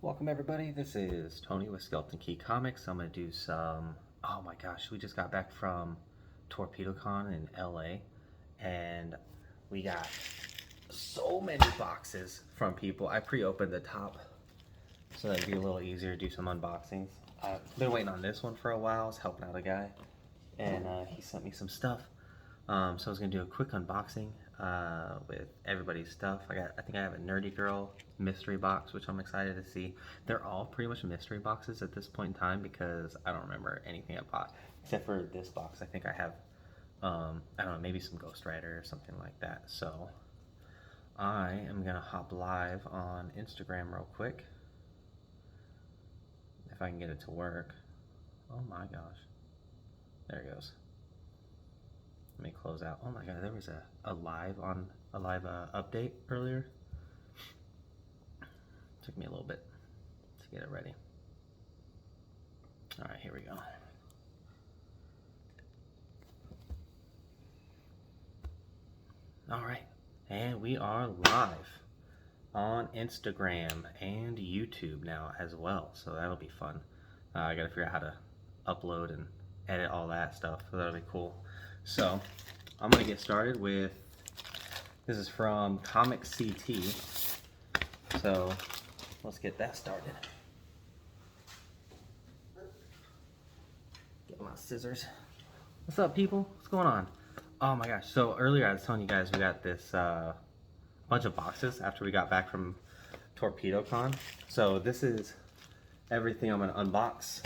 Welcome everybody, this is Tony with Skeleton Key Comics. I'm going to do some, oh my gosh, we just got back from Torpedo Con in LA and we got so many boxes from people. I pre-opened the top so that'd be a little easier to do some unboxings. I've been waiting on this one for a while. I was helping out a guy and he sent me some stuff. So I was going to do a quick unboxing with everybody's stuff. I think I have a Nerdy Girl mystery box, which I'm excited to see. They're all pretty much mystery boxes at this point in time because I don't remember anything I bought except for this box. I think I have, I don't know, maybe some Ghost Rider or something like that. So I am going to hop live on Instagram real quick if I can get it to work. Oh my gosh. There it goes. Let me close out. Oh my god, there was a live update earlier. Took me a little bit to get it ready. Alright, here we go. Alright, and we are live on Instagram and YouTube now as well, so that'll be fun. I gotta figure out how to upload and edit all that stuff, so that'll be cool. So I'm gonna get started with, this is from Comic CT, so let's get that started. Get my scissors. What's up, people? What's going on? Oh my gosh, so earlier I was telling you guys we got this bunch of boxes after we got back from Torpedo Con. So this is everything I'm gonna unbox.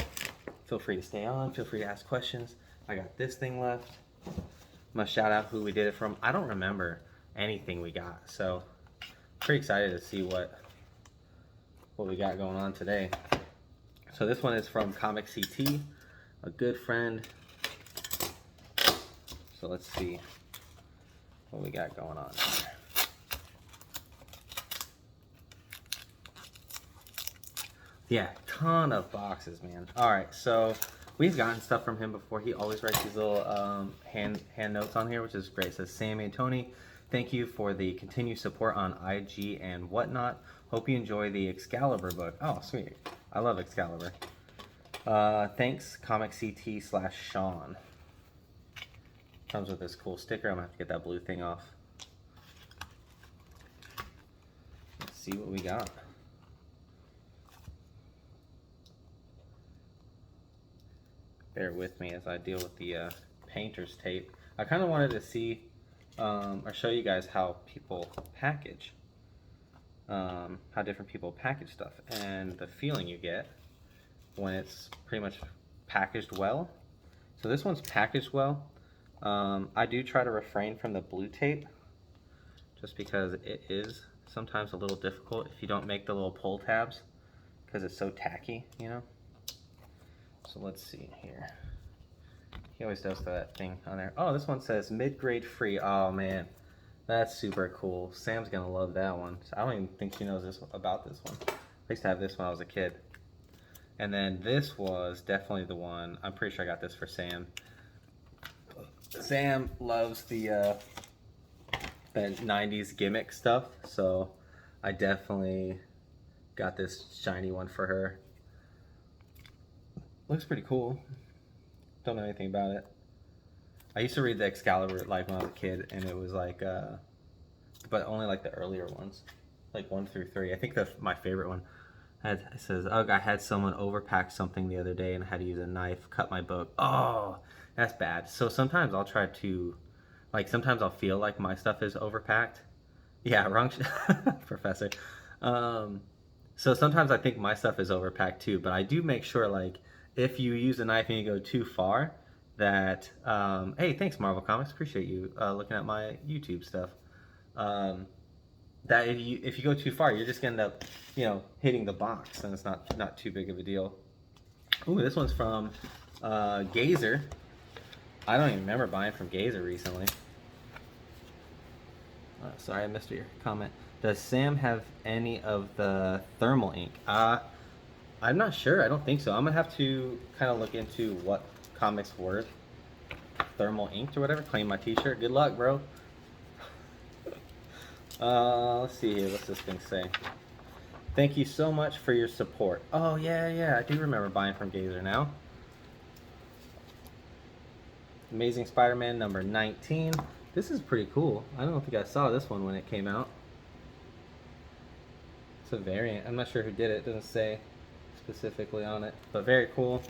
Feel free to stay on, feel free to ask questions. I got this thing left. I'm gonna shout out who we did it from. I don't remember anything we got, so pretty excited to see what we got going on today. So this one is from Comic CT, a good friend. So let's see what we got going on here. Yeah, ton of boxes, man. All right, so we've gotten stuff from him before. He always writes these little hand notes on here, which is great. It says, Sammy and Tony, thank you for the continued support on IG and whatnot. Hope you enjoy the Excalibur book. Oh, sweet. I love Excalibur. Thanks, Comic CT/Sean. Comes with this cool sticker. I'm gonna have to get that blue thing off. Let's see what we got. Bear with me as I deal with the painter's tape. I kind of wanted to see or show you guys how people package, how different people package stuff, and the feeling you get when it's pretty much packaged well. So this one's packaged well. I do try to refrain from the blue tape just because it is sometimes a little difficult if you don't make the little pull tabs because it's so tacky, you know. So let's see here. He always does that thing on there. Oh, this one says mid-grade free. Oh man, that's super cool. Sam's gonna love that one. I don't even think she knows about this one. I used to have this when I was a kid. And then this was definitely the one. I'm pretty sure I got this for Sam. Sam loves the 90s gimmick stuff, so I definitely got this shiny one for her. Looks pretty cool. Don't know anything about it. I used to read the Excalibur like when I was a kid, and it was like, but only like the earlier ones, like 1 through 3. I think my favorite one it says, "Ugh, I had someone overpack something the other day and I had to use a knife, cut my book." Oh, that's bad. So sometimes I'll try to, like, sometimes I'll feel like my stuff is overpacked. Yeah, wrong, professor. So sometimes I think my stuff is overpacked too, but I do make sure, like, if you use a knife and you go too far, that, hey, thanks Marvel Comics, appreciate you looking at my YouTube stuff. That if you go too far, you're just gonna end up, you know, hitting the box, and it's not too big of a deal. Ooh, this one's from Gazer. I don't even remember buying from Gazer recently. Sorry, I missed your comment. Does Sam have any of the thermal ink? I'm not sure. I don't think so. I'm gonna have to kind of look into what comics were thermal inked or whatever. Claim my t-shirt. Good luck, bro. Let's see here. What's this thing say? Thank you so much for your support. Oh, yeah, I do remember buying from Gazer now. Amazing Spider-Man number 19. This is pretty cool. I don't think I saw this one when it came out. It's a variant. I'm not sure who did it. It doesn't say specifically on it, but very cool.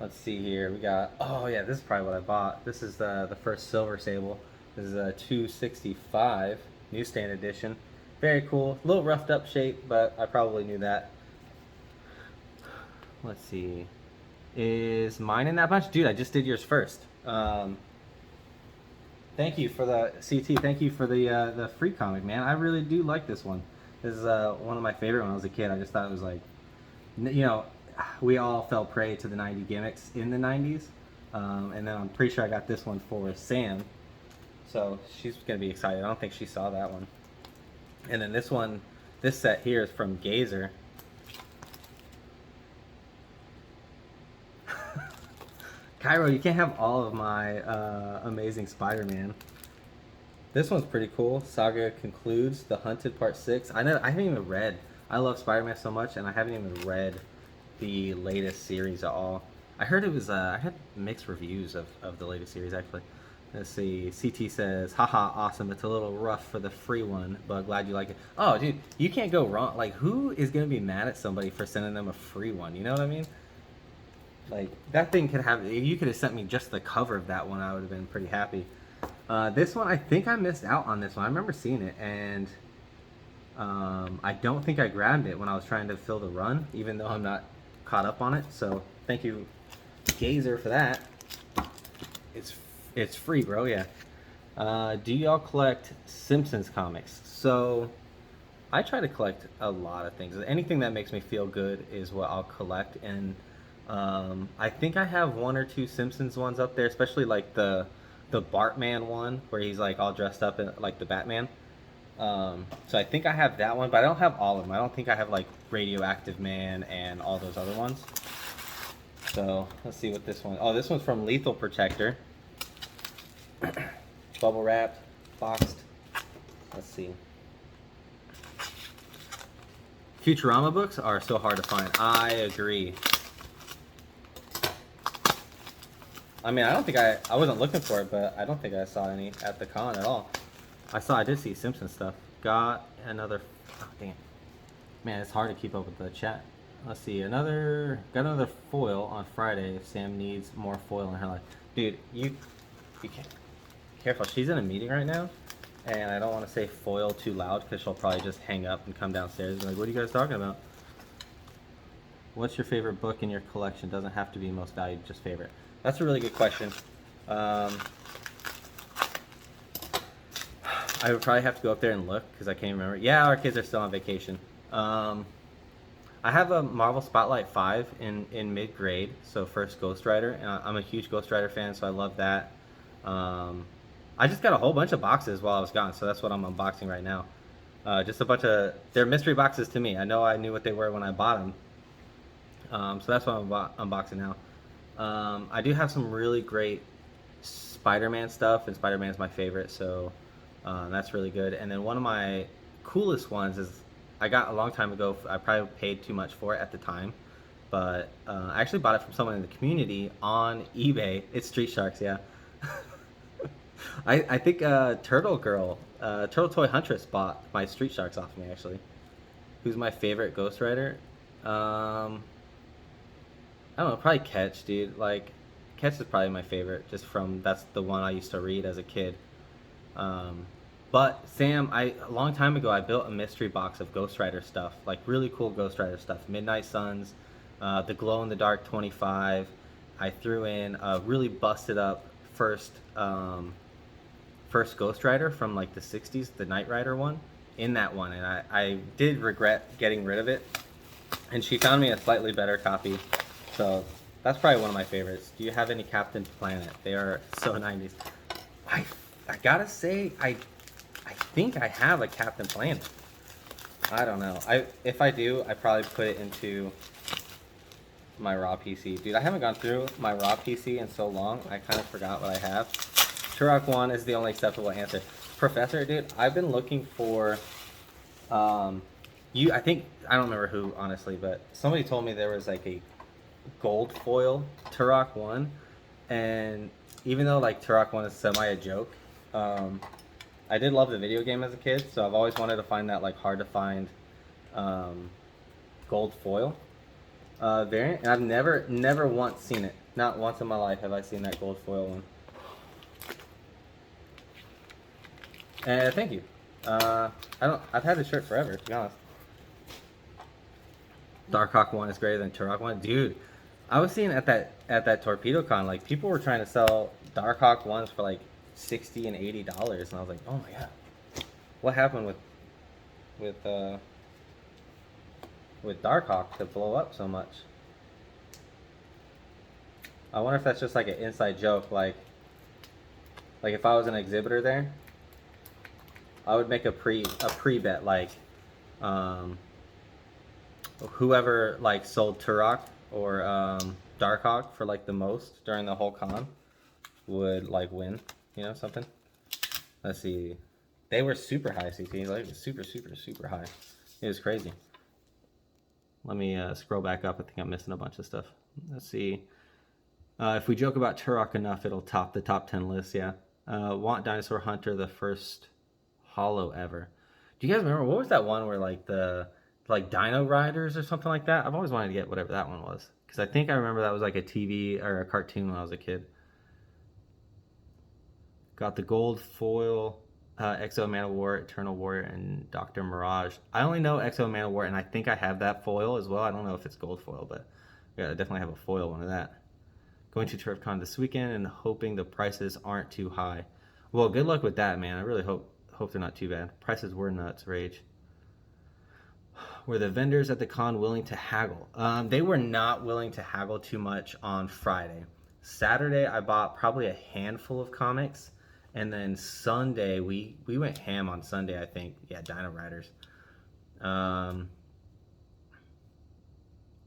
Let's see here. We got, oh yeah, this is probably what I bought. This is the first Silver Sable. This is a 265 newsstand edition. Very cool. A little roughed up shape, but I probably knew that. Let's see. Is mine in that bunch? Dude, I just did yours first. Thank you for the CT. Thank you for the free comic, man. I really do like this one. This is one of my favorite when I was a kid. I just thought it was like, you know, we all fell prey to the 90 gimmicks in the 90s. And then I'm pretty sure I got this one for Sam. So she's going to be excited. I don't think she saw that one. And then this one, this set here is from Gazer. Cairo, you can't have all of my Amazing Spider-Man. This one's pretty cool. Saga concludes. The Hunted Part 6. I haven't even read. I love Spider-Man so much, and I haven't even read the latest series at all. I heard it was. I had mixed reviews of the latest series actually. Let's see. CT says, "Haha, awesome. It's a little rough for the free one, but glad you like it." Oh, dude, you can't go wrong. Like, who is gonna be mad at somebody for sending them a free one? You know what I mean? Like, that thing could have, if you could have sent me just the cover of that one, I would have been pretty happy. This one, I think I missed out on this one. I remember seeing it, and I don't think I grabbed it when I was trying to fill the run, even though I'm not caught up on it. So thank you, Gazer, for that. It's free, bro, yeah. Do y'all collect Simpsons comics? So I try to collect a lot of things. Anything that makes me feel good is what I'll collect, and I think I have one or two Simpsons ones up there, especially like the Bartman one where he's like all dressed up in, like the Batman. So I think I have that one, but I don't have all of them. I don't think I have like Radioactive Man and all those other ones. So let's see what this one. Oh, this one's from Lethal Protector. Bubble wrapped, boxed. Let's see. Futurama books are so hard to find. I agree. I mean, I don't think I wasn't looking for it, but I don't think I saw any at the con at all. I did see Simpson stuff. Got another, oh damn. Man, it's hard to keep up with the chat. Let's see, got another foil on Friday if Sam needs more foil in her life. Dude, you can't. Careful, she's in a meeting right now, and I don't want to say foil too loud because she'll probably just hang up and come downstairs and be like, what are you guys talking about? What's your favorite book in your collection? Doesn't have to be most valued, just favorite. That's a really good question. I would probably have to go up there and look because I can't remember. Yeah, our kids are still on vacation. I have a Marvel Spotlight 5 in mid-grade, so first Ghost Rider. I'm a huge Ghost Rider fan, so I love that. I just got a whole bunch of boxes while I was gone, so that's what I'm unboxing right now. Just a bunch of, they're mystery boxes to me. I know I knew what they were when I bought them. So that's what I'm unboxing now. I do have some really great Spider-Man stuff, and Spider-Man's my favorite, so that's really good. And then one of my coolest ones is, I got a long time ago, I probably paid too much for it at the time, but I actually bought it from someone in the community on eBay. It's Street Sharks, yeah. I think Turtle Toy Huntress bought my Street Sharks off me, actually. Who's my favorite Ghost Rider? I don't know, probably Catch, dude. Like, Catch is probably my favorite, just from, that's the one I used to read as a kid. But Sam, a long time ago, I built a mystery box of Ghost Rider stuff, like really cool Ghost Rider stuff. Midnight Suns, the Glow in the Dark 25. I threw in a really busted up first Ghost Rider from like the 60s, the Knight Rider one, in that one, and I did regret getting rid of it. And she found me a slightly better copy, so that's probably one of my favorites. Do you have any Captain Planet? They are so 90s. I gotta say, I think I have a Captain Planet. I don't know. If I do, I probably put it into my raw PC. Dude, I haven't gone through my raw PC in so long, I kind of forgot what I have. Turok 1 is the only acceptable answer. Professor, dude, I've been looking for... I think I don't remember who honestly, but somebody told me there was like a gold foil Turok one, and even though like Turok one is semi a joke, um, I did love the video game as a kid, so I've always wanted to find that like hard to find um, gold foil variant, and I've never once seen it. Not once in my life have I seen that gold foil one. And thank you. I've had this shirt forever, to be honest. Darkhawk one is greater than Turok one, dude. I was seeing at that Torpedo Con, like people were trying to sell Darkhawk ones for like $60 and $80, and I was like, oh my god, what happened with Darkhawk to blow up so much? I wonder if that's just like an inside joke, like if I was an exhibitor there, I would make a pre bet like whoever like sold Turok or Darkhawk for like the most during the whole con would like win, you know, something. Let's see, they were super high, CT, like super high. It was crazy. Let me scroll back up. I think I'm missing a bunch of stuff. Let's see. If we joke about Turok enough, it'll top the top 10 list. Yeah. Want Dinosaur Hunter, the first holo ever. Do you guys remember what was that one where like the Dino Riders or something like that? I've always wanted to get whatever that one was, because I think I remember that was like a TV or a cartoon when I was a kid. Got the gold foil, Exo Man of War, Eternal Warrior, and Dr. Mirage. I only know Exo Man of War, and I think I have that foil as well. I don't know if it's gold foil, but yeah, I definitely have a foil one of that. Going to TurfCon this weekend and hoping the prices aren't too high. Well, good luck with that, man. I really hope they're not too bad. Prices were nuts, rage. Were the vendors at the con willing to haggle? They were not willing to haggle too much on Friday. Saturday, I bought probably a handful of comics. And then Sunday, we went ham on Sunday, I think. Yeah, Dino Riders.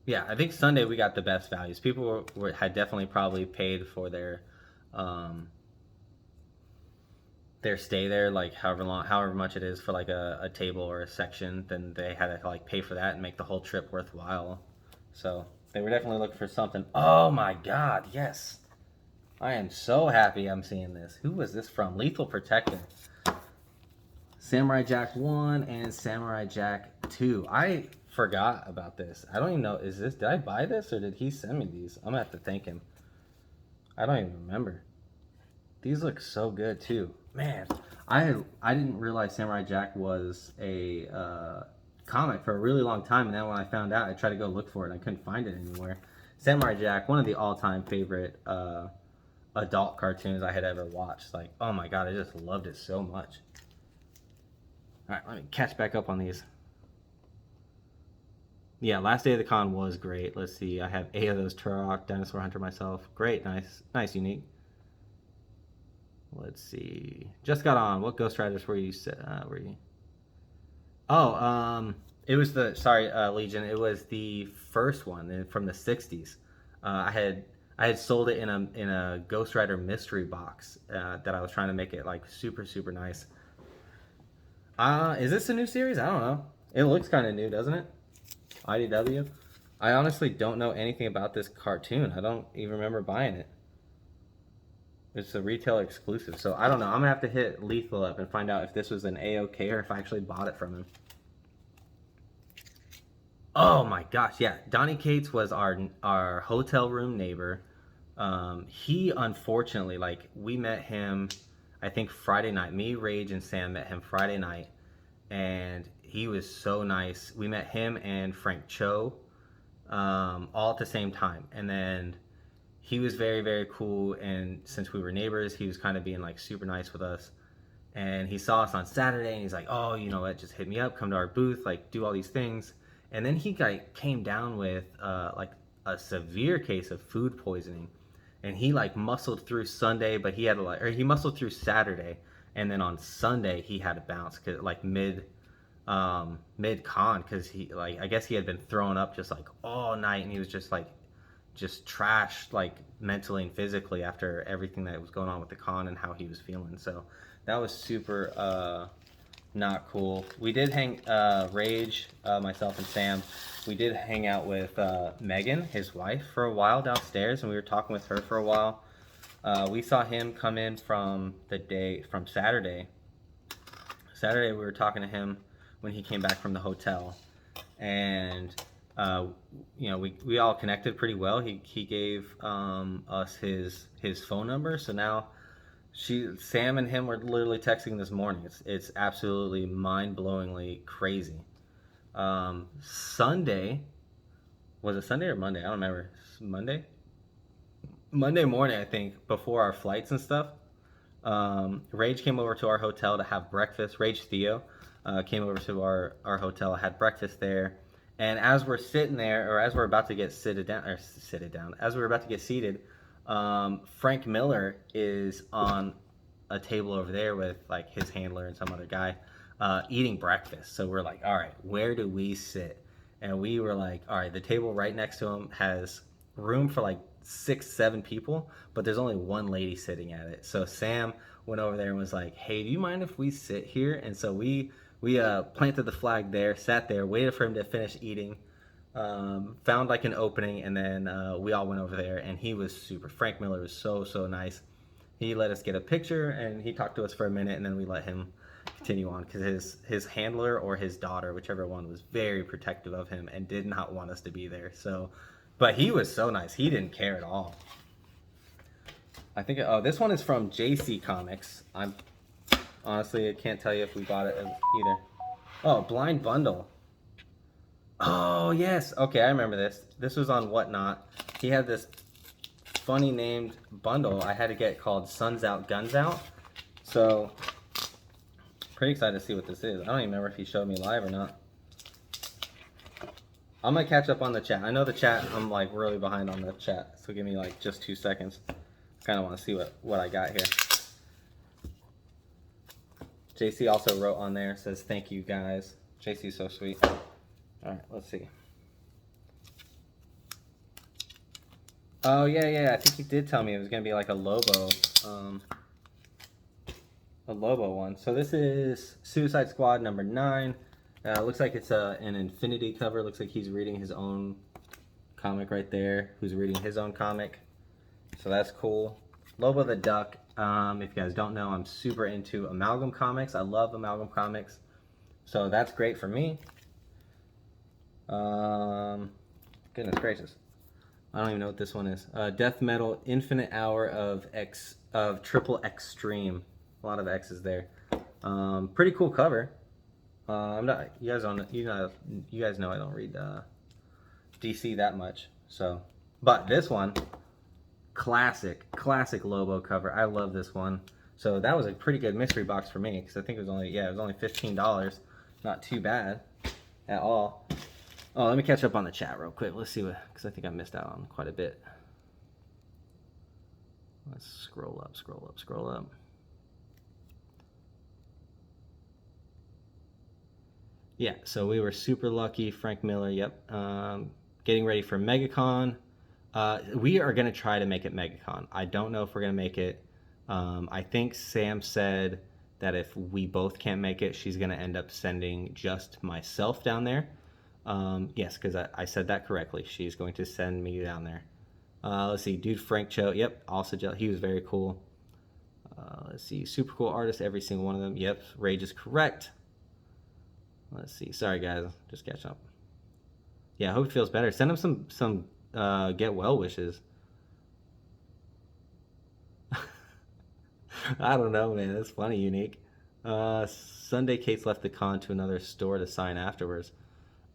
Yeah, I think Sunday we got the best values. People had definitely probably paid for their stay there, like however much it is for like a table or a section. Then they had to like pay for that and make the whole trip worthwhile. So they were definitely looking for something. Oh my God, yes! I am so happy I'm seeing this. Who was this from? Lethal Protector. Samurai Jack 1 and Samurai Jack 2. I forgot about this. I don't even know. Did I buy this or did he send me these? I'm gonna have to thank him. I don't even remember. These look so good too. Man, I didn't realize Samurai Jack was a comic for a really long time, and then when I found out, I tried to go look for it and I couldn't find it anywhere. Samurai Jack, one of the all-time favorite adult cartoons I had ever watched. Like, oh my god, I just loved it so much. Alright, let me catch back up on these. Yeah, last day of the con was great. Let's see, I have 8 of those Turok, Dinosaur Hunter myself. Great, nice, unique. Let's see. Just got on. What Ghost Riders were you? Oh, it was Legion. It was the first one from the '60s. I had sold it in a Ghost Rider mystery box that I was trying to make it like super nice. Is this a new series? I don't know. It looks kind of new, doesn't it? IDW. I honestly don't know anything about this cartoon. I don't even remember buying it. It's a retail exclusive, so I don't know. I'm gonna have to hit Lethal up and find out if this was an A-OK or if I actually bought it from him. Oh my gosh, yeah. Donnie Cates was our hotel room neighbor. He unfortunately, like, we met him, I think Friday night. Me, Rage, and Sam met him Friday night, and he was so nice. We met him and Frank Cho all at the same time, and then he was very cool, and since we were neighbors, he was kind of being like super nice with us. And he saw us on Saturday, and he's like, oh, you know what, just hit me up, come to our booth, like do all these things. And then he came down with like a severe case of food poisoning, and he like muscled through Sunday, but he had to he muscled through Saturday, and then on Sunday he had to bounce like mid con, because he I guess he had been throwing up just like all night, and he was just trashed like mentally and physically after everything that was going on with the con and how he was feeling. So that was super not cool. We did hang, Rage, myself and Sam, we did hang out with Megan, his wife, for a while downstairs, and we were talking with her for a while. We saw him come in from Saturday. Saturday, we were talking to him when he came back from the hotel, and we all connected pretty well. He gave us his phone number, so now Sam and him were literally texting this morning. It's absolutely mind-blowingly crazy. Sunday, was it Sunday or Monday? I don't remember. Monday? Monday morning, I think, before our flights and stuff. Rage came over to our hotel to have breakfast. Rage Theo came over to our hotel, had breakfast there. And as we're sitting there, or as we're about to get seated, Frank Miller is on a table over there with like his handler and some other guy eating breakfast. So we're like, all right, where do we sit? And we were like, all right, the table right next to him has room for like 6-7 people, but there's only one lady sitting at it. So Sam went over there and was like, hey, do you mind if we sit here? And so we planted the flag there, sat there, waited for him to finish eating, found like an opening, and then we all went over there. And he was Frank Miller was so nice. He let us get a picture, and he talked to us for a minute, and then we let him continue on because his handler or his daughter, whichever one, was very protective of him and did not want us to be there. So, but he was so nice. He didn't care at all. I think this one is from JC Comics. Honestly, I can't tell you if we bought it either. Oh, Blind Bundle. Oh, yes. Okay, I remember this. This was on Whatnot. He had this funny named bundle I had to get called Suns Out, Guns Out. So, pretty excited to see what this is. I don't even remember if he showed me live or not. I'm going to catch up on the chat. I know the chat, I'm like really behind on the chat. So give me like just 2 seconds. Kind of want to see what I got here. JC also wrote on there, says thank you guys. JC's so sweet. All right, let's see. Oh yeah, I think he did tell me it was gonna be like a Lobo one. So this is Suicide Squad number 9. Looks like it's an Infinity cover. Looks like he's reading his own comic right there. Who's reading his own comic? So that's cool. Lobo the Duck. If you guys don't know, I'm super into Amalgam comics. I love Amalgam comics. So that's great for me. Goodness gracious. I don't even know what this one is. Death Metal Infinite Hour of Triple Extreme. A lot of X's there. Pretty cool cover. You guys know I don't read DC that much. So, but this one, classic Lobo cover. I love this one. So that was a pretty good mystery box for me because I think it was only $15. Not too bad at all. Oh, let me catch up on the chat real quick. Let's see because I think I missed out on quite a bit. Let's scroll up. Yeah, so we were super lucky. Frank Miller, yep. Getting ready for MegaCon. We are going to try to make it MegaCon. I don't know if we're going to make it. I think Sam said that if we both can't make it, she's going to end up sending just myself down there. Yes, because I said that correctly. She's going to send me down there. Let's see, Dude Frank Cho. Yep, also he was very cool. Let's see, super cool artist, every single one of them. Yep, Rage is correct. Let's see. Sorry, guys. Just catching up. Yeah, I hope he feels better. Send him some get well wishes. I don't know, man. That's funny, Unique. Sunday, Kate's left the con to another store to sign afterwards.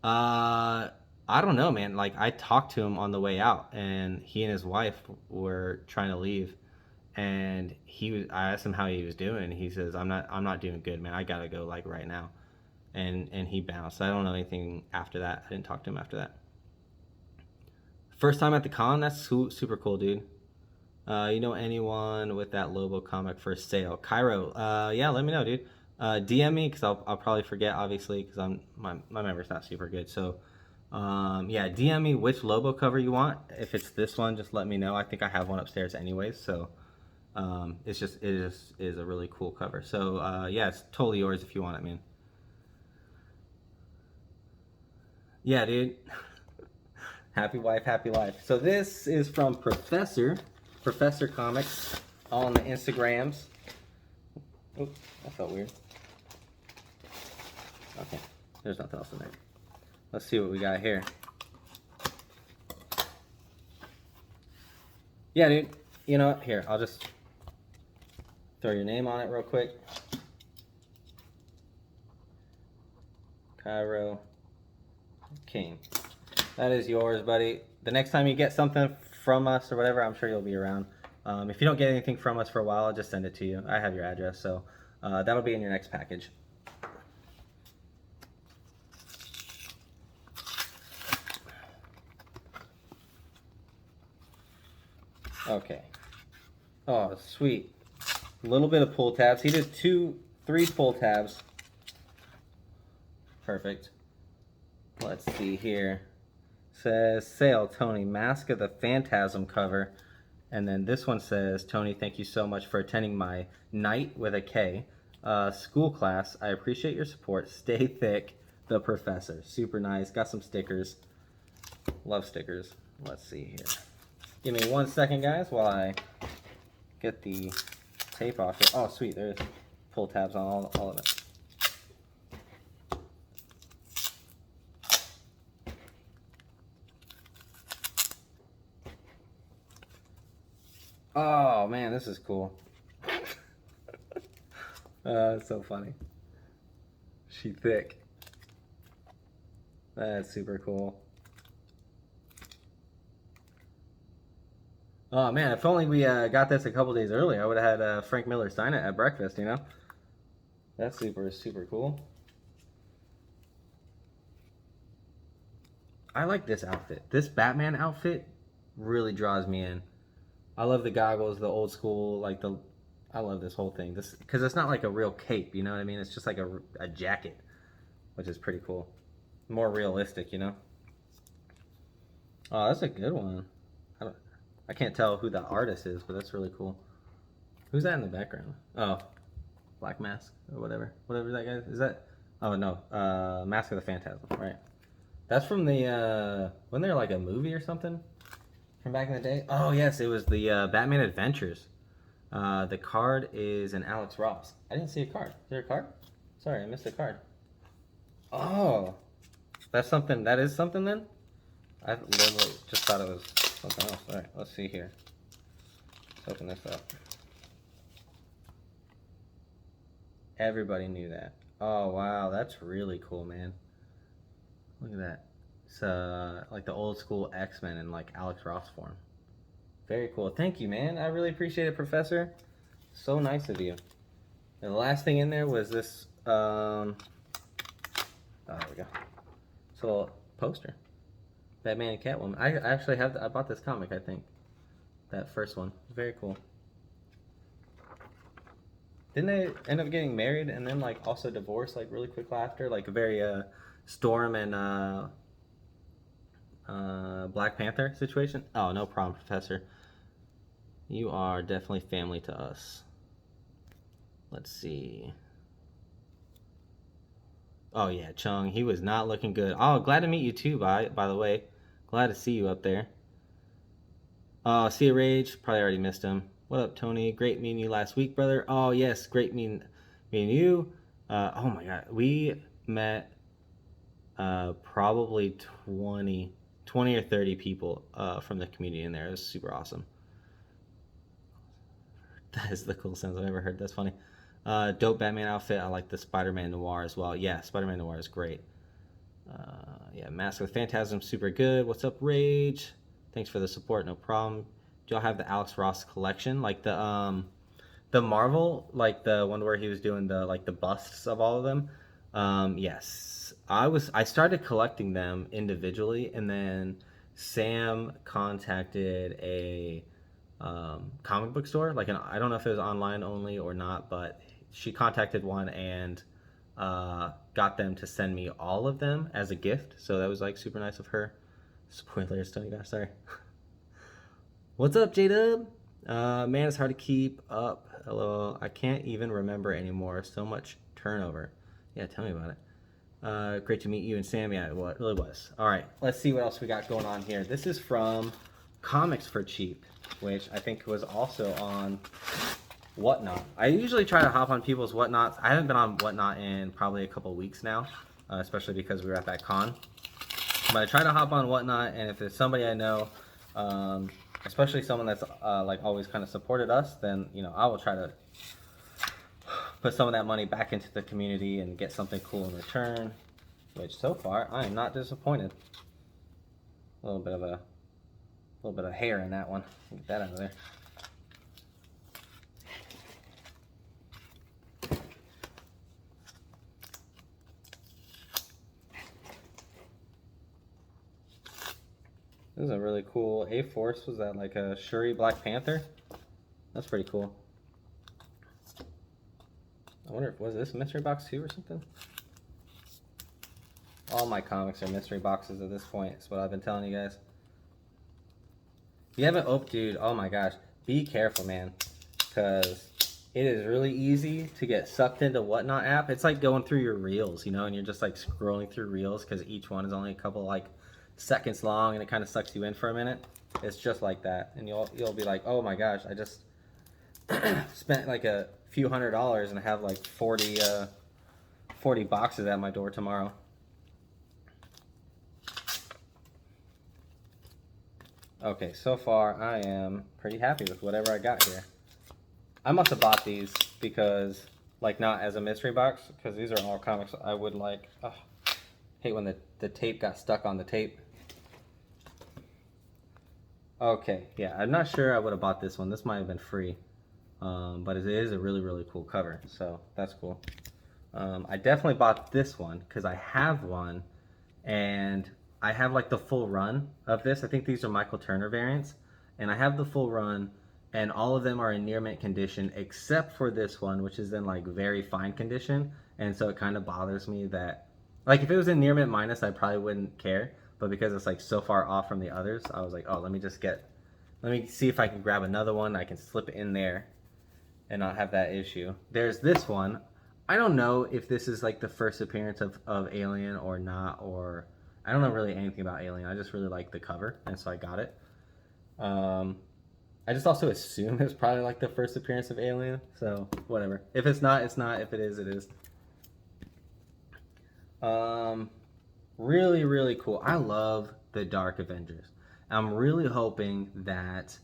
I don't know, man. Like, I talked to him on the way out, and he and his wife were trying to leave. And I asked him how he was doing. He says, I'm not doing good, man. I gotta go like right now. And he bounced. I don't know anything after that. I didn't talk to him after that. First time at the con? That's super cool, dude. You know anyone with that Lobo comic for sale? Cairo, yeah, let me know, dude. DM me, because I'll probably forget, obviously, because my memory's not super good. So, yeah, DM me which Lobo cover you want. If it's this one, just let me know. I think I have one upstairs anyways, so it is a really cool cover. So, yeah, it's totally yours if you want it, man. Yeah, dude. Happy wife, happy life. So this is from Professor Comics on the Instagrams. Oh, that felt weird. Okay, there's nothing else in there. Let's see what we got here. Yeah, dude. You know what? Here, I'll just throw your name on it real quick. Cairo King. That is yours, buddy. The next time you get something from us or whatever, I'm sure you'll be around. If you don't get anything from us for a while, I'll just send it to you. I have your address, so that'll be in your next package. Okay. Oh, sweet. A little bit of pull tabs. He did 3 pull tabs. Perfect. Let's see here. Says, sale, Tony, Mask of the Phantasm cover. And then this one says, Tony, thank you so much for attending my night with a K school class. I appreciate your support. Stay thick, the professor. Super nice. Got some stickers. Love stickers. Let's see here. Give me 1 second, guys, while I get the tape off here. Oh, sweet. There's pull tabs on all of it. Oh, man, this is cool. It's so funny. She thick. That's super cool. Oh man, if only we got this a couple days earlier, I would have had Frank Miller sign it at breakfast, you know? That's super cool. I like this outfit. This Batman outfit really draws me in. I love the goggles, the old school, like I love this whole thing. This, because it's not like a real cape, you know what I mean? It's just like a jacket, which is pretty cool. More realistic, you know? Oh, that's a good one. I can't tell who the artist is, but that's really cool. Who's that in the background? Oh, Black Mask or whatever. Whatever that guy is. That? Oh no, Mask of the Phantasm, right? That's from the wasn't there like a movie or something from back in the day? Oh yes, it was the Batman Adventures. The card is an Alex Ross. I didn't see a card. Is there a card? Sorry, I missed a card. Oh, that's something. That is something then. I literally just thought it was something else. All right, let's see here. Let's open this up. Everybody knew that. Oh wow, that's really cool, man. Look at that. It's like the old school X-Men in like Alex Ross form. Very cool. Thank you, man. I really appreciate it, Professor. So nice of you. And the last thing in there was this. Oh, there we go. It's a little poster. Batman and Catwoman. I actually have. I bought this comic. I think that first one. Very cool. Didn't they end up getting married and then like also divorced like really quick after? Like a very Storm and Black Panther situation. Oh, no problem, Professor. You are definitely family to us. Let's see. Oh yeah, Chung. He was not looking good. Oh, glad to meet you too. By the way, glad to see you up there. See a Rage. Probably already missed him. What up, Tony? Great meeting you last week, brother. Oh yes, great meeting you. Oh my God, we met probably 20 or 30 people from the community in there. It was super awesome. That is the coolest sounds I've ever heard. That's funny. Dope Batman outfit. I like the Spider-Man Noir as well. Yeah, Spider-Man Noir is great. Yeah, Mask of the Phantasm, super good. What's up, Rage? Thanks for the support. No problem. Do y'all have the Alex Ross collection, like the Marvel, like the one where he was doing the like the busts of all of them? Yes, I started collecting them individually, and then Sam contacted a comic book store, like I don't know if it was online only or not, but she contacted one and got them to send me all of them as a gift. So that was like super nice of her. Spoilers, Tony. Gosh, sorry. What's up, J-Dub? Man, it's hard to keep up. Hello, I can't even remember anymore. So much turnover. Yeah, tell me about it. Great to meet you and Sammy. It really was. All right, let's see what else we got going on here. This is from Comics for Cheap, which I think was also on Whatnot. I usually try to hop on people's Whatnots. I haven't been on Whatnot in probably a couple weeks now, especially because we were at that con. But I try to hop on Whatnot, and if there's somebody I know, especially someone that's like always kind of supported us, then I will try to put some of that money back into the community and get something cool in return. Which so far I am not disappointed. A little bit of hair in that one. Get that out of there. This is a really cool A-Force. Was that like a Shuri Black Panther? That's pretty cool. I wonder if was this mystery box too or something? All my comics are mystery boxes at this point. That's what I've been telling you guys. If you haven't opened, dude, oh my gosh, be careful, man, because it is really easy to get sucked into Whatnot app. It's like going through your reels, and you're just like scrolling through reels because each one is only a couple like seconds long, and it kind of sucks you in for a minute. It's just like that, and you'll be like, oh my gosh, I just spent like a few $100s and I have like 40 boxes at my door tomorrow. Okay, so far I am pretty happy with whatever I got here. I must have bought these because, like, not as a mystery box, because these are all comics I would like. Oh, hate when the tape got stuck on the tape. Okay, yeah, I'm not sure I would have bought this one. This might have been free, but it is a really, really cool cover, so that's cool. I definitely bought this one because I have one, and I have like the full run of this. I think these are Michael Turner variants, and I have the full run, and all of them are in near mint condition except for this one, which is in like very fine condition. And so it kind of bothers me that, like, if it was in near mint minus, I probably wouldn't care, but because it's like so far off from the others, I was like, oh, let me see if I can grab another one. I can slip it in there and not have that issue. There's this one. I don't know if this is like the first appearance of Alien or not, or I don't know really anything about Alien. I just really like the cover, and so I got it. I just also assume it's probably like the first appearance of Alien, so whatever. If it's not, it's not. If it is, it is. Really, really cool. I love the Dark Avengers. I'm really hoping that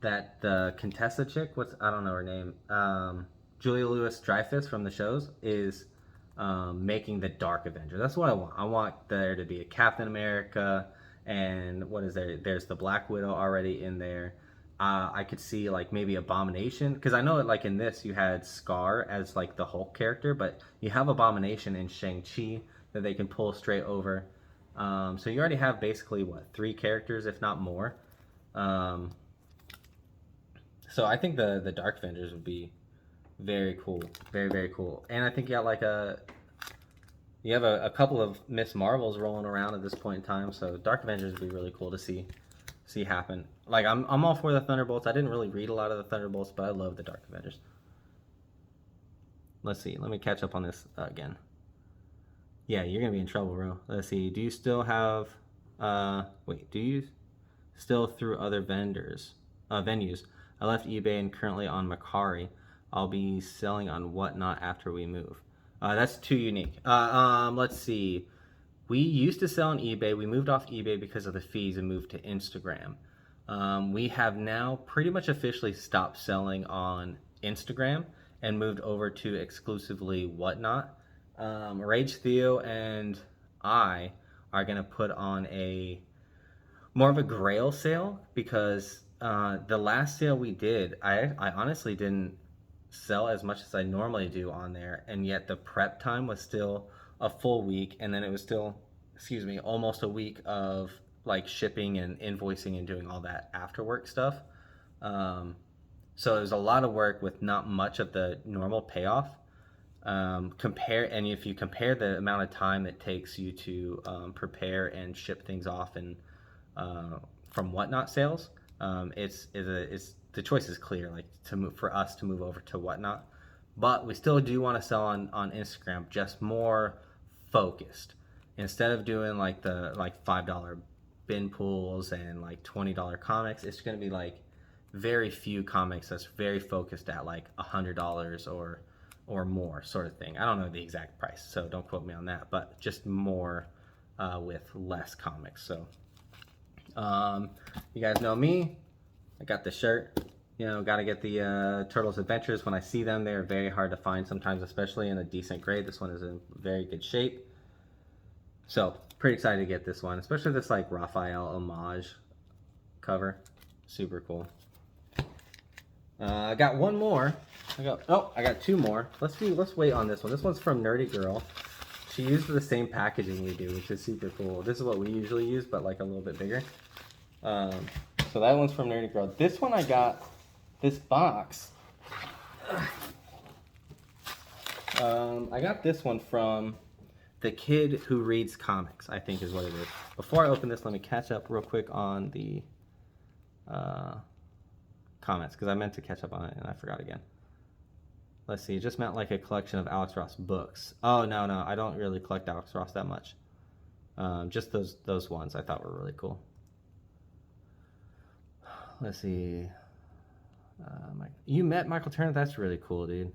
that the Contessa chick, I don't know her name, Julia Louis-Dreyfus from the shows, is making the Dark Avenger. That's what I want. I want there to be a Captain America, and what is there? There's the Black Widow already in there. I could see like maybe Abomination, because I know that like in this you had Scar as like the Hulk character, but you have Abomination in Shang-Chi that they can pull straight over. So you already have basically what, 3 characters, if not more. So I think the Dark Avengers would be very cool, very, very cool. And I think you have a couple of Miss Marvels rolling around at this point in time, so Dark Avengers would be really cool to see happen. Like, I'm all for the Thunderbolts. I didn't really read a lot of the Thunderbolts, but I love the Dark Avengers. Let's see. Let me catch up on this again. Yeah, you're gonna be in trouble, bro. Let's see. Do you still have? Do you still through other venues? I left eBay and currently on Macari. I'll be selling on Whatnot after we move. That's too unique. Let's see. We used to sell on eBay. We moved off eBay because of the fees and moved to Instagram. We have now pretty much officially stopped selling on Instagram and moved over to exclusively Whatnot. Rage Theo and I are going to put on more of a grail sale, because the last sale we did, I honestly didn't sell as much as I normally do on there, and yet the prep time was still a full week, and then it was still, almost a week of like shipping and invoicing and doing all that after work stuff. So it was a lot of work with not much of the normal payoff. If you compare the amount of time it takes you to prepare and ship things off and from Whatnot sales, the choice is clear, like for us to move over to Whatnot. but we still do want to sell on Instagram, just more focused. Instead of doing like the $5 bin pools and like $20 comics, it's going to be like very few comics that's very focused at like $100 or more sort of thing. I don't know the exact price, so don't quote me on that, but just more with less comics. So you guys know me. I got the shirt. You know, got to get the Turtles Adventures. When I see them, they're very hard to find sometimes, especially in a decent grade. This one is in very good shape. So, pretty excited to get this one, especially this like Raphael homage cover. Super cool. I got one more. I got two more. Let's wait on this one. This one's from Nerdy Girl. She used the same packaging we do, which is super cool. This is what we usually use, but like a little bit bigger. So that one's from Nerdy Girl. This one I got this box. I got this one from The Kid Who Reads Comics, I think is what it is. Before I open this, let me catch up real quick on the comments, because I meant to catch up on it and I forgot again. Let's see, it just meant like a collection of Alex Ross books. Oh, no, I don't really collect Alex Ross that much. Just those ones I thought were really cool. Let's see. You met Michael Turner? That's really cool, dude.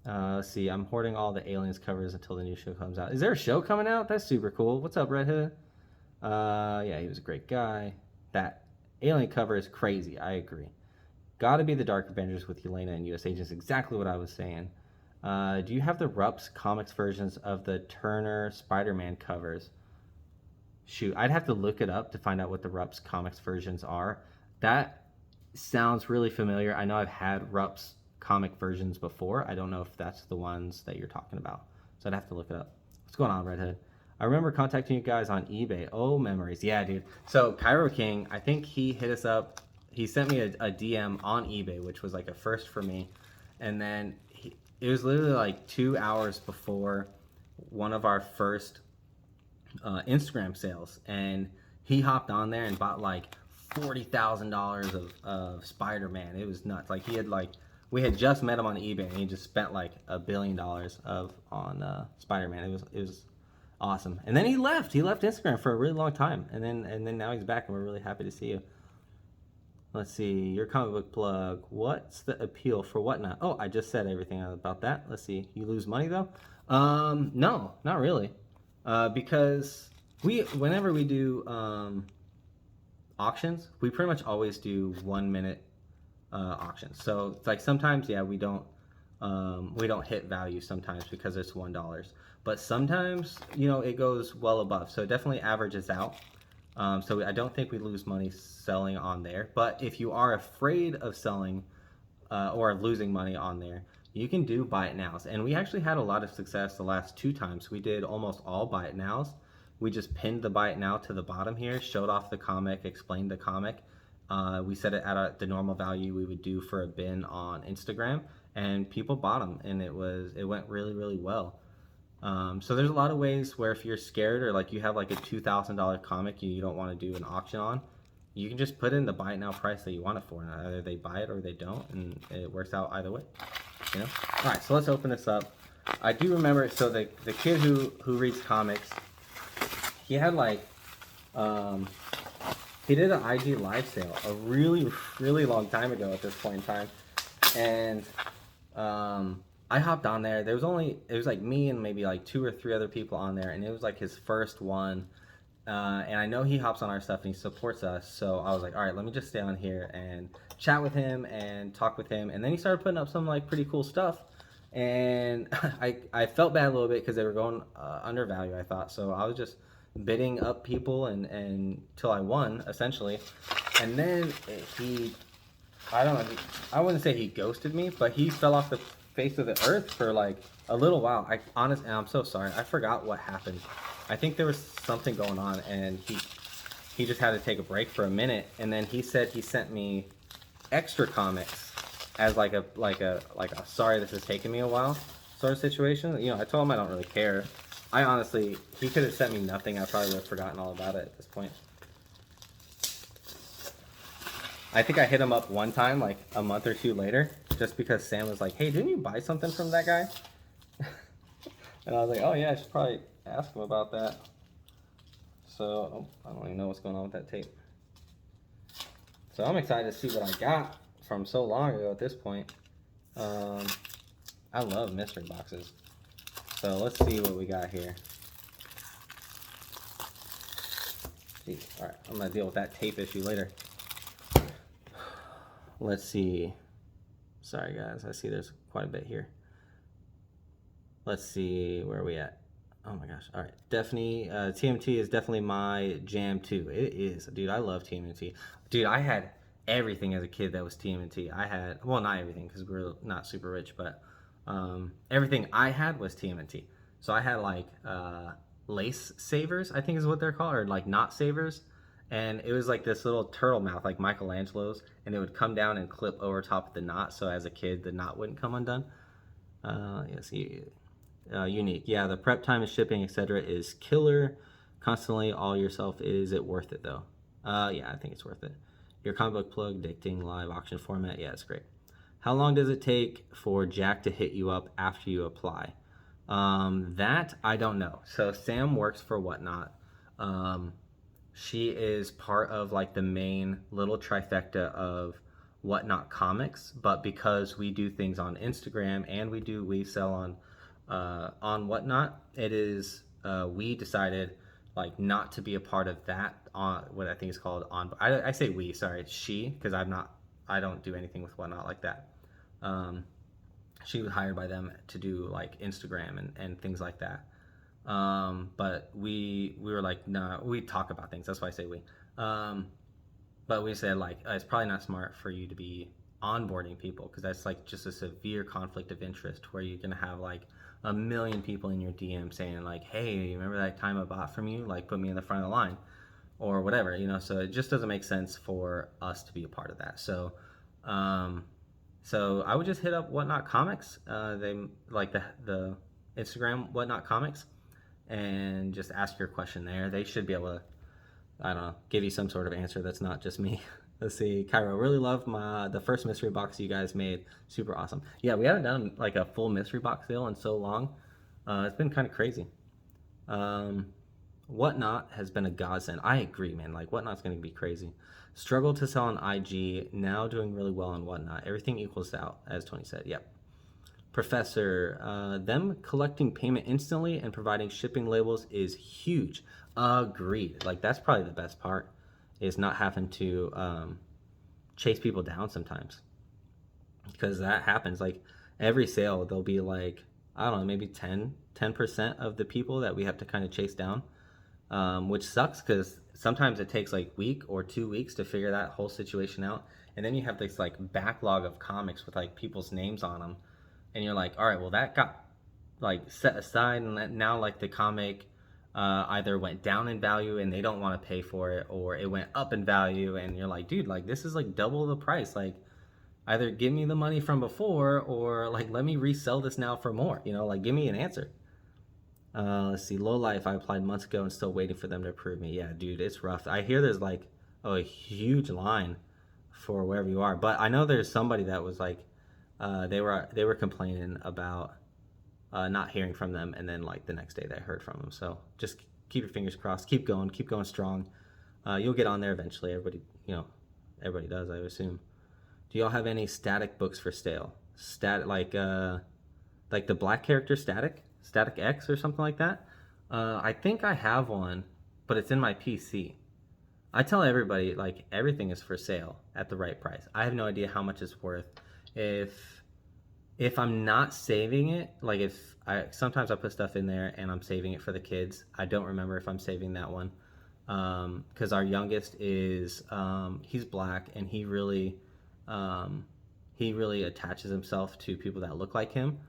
Let's see. I'm hoarding all the Aliens covers until the new show comes out. Is there a show coming out? That's super cool. What's up, Red Hood? Yeah, he was a great guy. That Alien cover is crazy. I agree. Gotta be the Dark Avengers with Yelena and US Agents. Exactly what I was saying. Do you have the Rups comics versions of the Turner Spider-Man covers? Shoot, I'd have to look it up to find out what the Rups comics versions are. That sounds really familiar. I know I've had Rups comic versions before. I don't know if that's the ones that you're talking about. So I'd have to look it up. What's going on, Red Hood? I remember contacting you guys on eBay. Oh, memories. Yeah, dude. So Cairo King, I think he hit us up. He sent me a DM on eBay, which was like a first for me. And then it was literally like 2 hours before one of our first Instagram sales, and he hopped on there and bought like $40,000 of Spider-Man. It was nuts. Like we had just met him on eBay, and he just spent like $1 billion on Spider-Man. It was awesome. And then he left Instagram for a really long time, and then now he's back, and we're really happy to see you. Let's see, your comic book plug. What's the appeal for Whatnot? Oh, I just said everything about that. Let's see. You lose money though? No, not really. Because whenever we do auctions, we pretty much always do 1 minute auctions. So it's like sometimes, yeah, we don't hit value sometimes because it's $1, but sometimes, you know, it goes well above. So it definitely averages out. So I don't think we lose money selling on there. But if you are afraid of selling or losing money on there, you can do buy it nows. And we actually had a lot of success the last 2 times. We did almost all buy it nows. We just pinned the buy it now to the bottom here, showed off the comic, explained the comic. We set it at the normal value we would do for a bin on Instagram, and people bought them, and it went really, really well. So there's a lot of ways where if you're scared or like you have like a $2,000 comic you don't want to do an auction on, you can just put in the buy it now price that you want it for, and either they buy it or they don't, and it works out either way. You know? All right, so let's open this up. I do remember, so the kid who reads comics, he had like, he did an IG live sale a really, really long time ago at this point in time, and I hopped on there. It was like me and maybe like 2 or 3 other people on there, and it was like his first one. And I know he hops on our stuff and he supports us, so I was like, all right, let me just stay on here and chat with him and talk with him. And then he started putting up some like pretty cool stuff, and I felt bad a little bit because they were going undervalue, I thought. So I was just bidding up people and till I won essentially. And then I don't know, I wouldn't say he ghosted me, but he fell off the face of the earth for like a little while. And I'm so sorry, I forgot what happened. I think there was something going on, and he just had to take a break for a minute, and then he said he sent me extra comics as like a sorry this has taken me a while sort of situation. You know, I told him I don't really care. He could have sent me nothing. I probably would have forgotten all about it at this point. I think I hit him up one time, like a month or 2 later, just because Sam was like, hey, didn't you buy something from that guy? And I was like, oh yeah, I should probably ask him about that. So, I don't even know what's going on with that tape. So I'm excited to see what I got from so long ago at this point. I love mystery boxes. So let's see what we got here. Jeez, alright, I'm gonna deal with that tape issue later. Let's see. Sorry guys, I see there's quite a bit here. Let's see, where are we at? Oh my gosh, alright. Definitely, TMT is definitely my jam too. It is. Dude, I love TMT. Dude, I had everything as a kid that was TMT. I had, well, not everything because we were not super rich, but everything I had was TMT. So I had like lace savers, I think is what they're called, or like knot savers. And it was like this little turtle mouth, like Michelangelo's, and it would come down and clip over top of the knot. So as a kid, the knot wouldn't come undone. Yes, unique. Yeah, the prep time and shipping, etc. is killer. Constantly, all yourself. Is it worth it though? Yeah, I think it's worth it. Your comic book plug, dictating live auction format. Yeah, it's great. How long does it take for Jack to hit you up after you apply? That I don't know. So Sam works for Whatnot. She is part of like the main little trifecta of Whatnot Comics, but because we do things on Instagram and we sell on Whatnot, it is we decided like not to be a part of that on what I think is called on. I say we, sorry, it's she, because I don't do anything with Whatnot like that. She was hired by them to do like Instagram and things like that. But we were like, no, we talk about things. That's why I say we. But we said like, it's probably not smart for you to be onboarding people, because that's like just a severe conflict of interest where you're going to have like a million people in your DM saying like, hey, remember that time I bought from you? Like put me in the front of the line or whatever, you know? So it just doesn't make sense for us to be a part of that. So, so I would just hit up Whatnot Comics. They like the Instagram Whatnot Comics, and just ask your question there. They should be able to, I don't know, give you some sort of answer that's not just me. Let's see, Cairo, really love the first mystery box you guys made. Super awesome. Yeah, we haven't done like a full mystery box sale in so long. It's been kind of crazy. Whatnot has been a godsend. I agree, man. Like Whatnot's going to be crazy. Struggled to sell on IG, now doing really well on Whatnot. Everything equals out, as Tony said. Yep. Professor, them collecting payment instantly and providing shipping labels is huge. Agreed. Like that's probably the best part, is not having to chase people down sometimes, because that happens. Like every sale, there'll be like, I don't know, maybe 10% of the people that we have to kind of chase down, which sucks because sometimes it takes like week or 2 weeks to figure that whole situation out. And then you have this like backlog of comics with like people's names on them. And you're like, all right, well that got like set aside, and now like the comic either went down in value and they don't want to pay for it, or it went up in value and you're like, dude, like this is like double the price. Like either give me the money from before, or like let me resell this now for more, you know, like give me an answer. Let's see, Low Life, I applied months ago and still waiting for them to approve me. Yeah, dude, it's rough. I hear there's like a huge line for wherever you are, but I know there's somebody that was like, they were complaining about not hearing from them, and then like the next day they heard from them. So just keep your fingers crossed, keep going strong. You'll get on there eventually. Everybody does, I assume. Do y'all have any static books for sale? Like the black character Static X or something like that? I think I have one, but it's in my PC. I tell everybody like everything is for sale at the right price. I have no idea how much it's worth. If I'm not saving it, like sometimes I put stuff in there and I'm saving it for the kids. I don't remember if I'm saving that one, because our youngest is he's black, and he really attaches himself to people that look like him.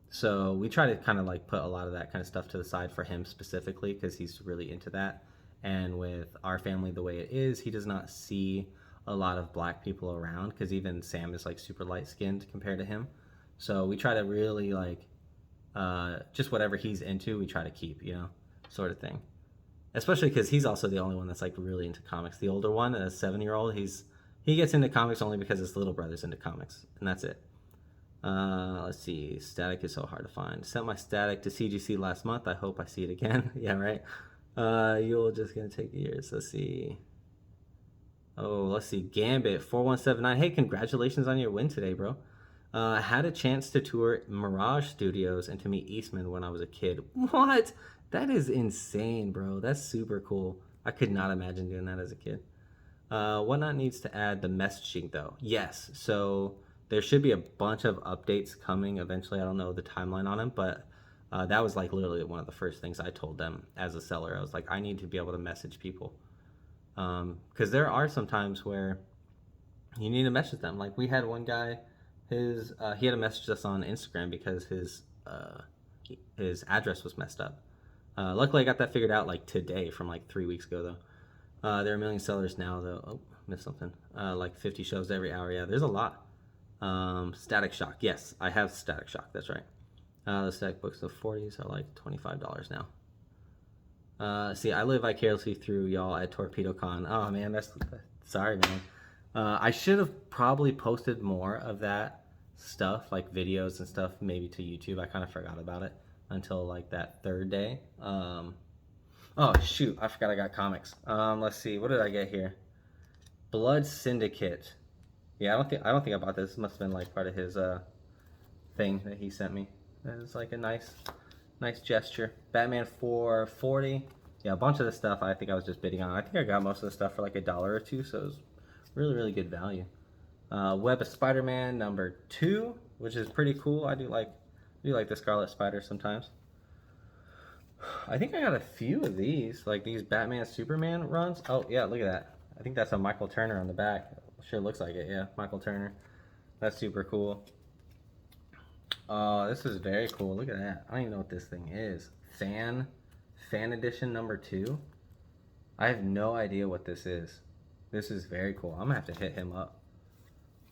So we try to kind of like put a lot of that kind of stuff to the side for him specifically, because he's really into that. And with our family the way it is, he does not see a lot of black people around, because even Sam is like super light skinned compared to him. So we try to really like just whatever he's into, we try to keep, you know, sort of thing. Especially because he's also the only one that's like really into comics. The older one, a 7-year-old, he's He gets into comics only because his little brother's into comics, and that's it. Let's see. Static is so hard to find. Sent my static to CGC last month. I hope I see it again. Yeah, right. You'll just gonna take years. Let's see. Oh, let's see. Gambit 4179. Hey, congratulations on your win today, bro. Had a chance to tour Mirage Studios and to meet Eastman when I was a kid. What? That is insane, bro. That's super cool. I could not imagine doing that as a kid. Whatnot needs to add the messaging though. Yes. So there should be a bunch of updates coming eventually. I don't know the timeline on them, but that was like literally one of the first things I told them as a seller. I was like, I need to be able to message people. Because there are some times where you need to message them. Like we had one guy, he had to message us on Instagram because his address was messed up. Luckily, I got that figured out like today from like 3 weeks ago though. There are a million sellers now though. Oh, missed something. Like 50 shows every hour. Yeah, there's a lot. Static Shock. Yes, I have Static Shock. That's right. The static books of 40s are like $25 now. See, I live vicariously through y'all at Torpedo Con. Oh man, that's sorry, man. I should have probably posted more of that stuff, like videos and stuff, maybe to YouTube. I kind of forgot about it until like that third day. Oh shoot, I forgot I got comics. Let's see, what did I get here? Blood Syndicate. Yeah, I don't think I bought this. This must have been like part of his thing that he sent me. It's like a nice gesture. Batman 440. Yeah, a bunch of this stuff I think I was just bidding on. I think I got most of the stuff for like $1 or $2, so it was really good value. Web of Spider-Man #2, which is pretty cool. I do like the Scarlet Spider sometimes. I think I got a few of these, like these Batman Superman runs. Oh yeah, look at that. I think that's a Michael Turner on the back. Sure looks like it. Yeah, Michael Turner. That's super cool. This is very cool. Look at that. I don't even know what this thing is. Fan edition #2. I have no idea what this is. This is very cool. I'm gonna have to hit him up.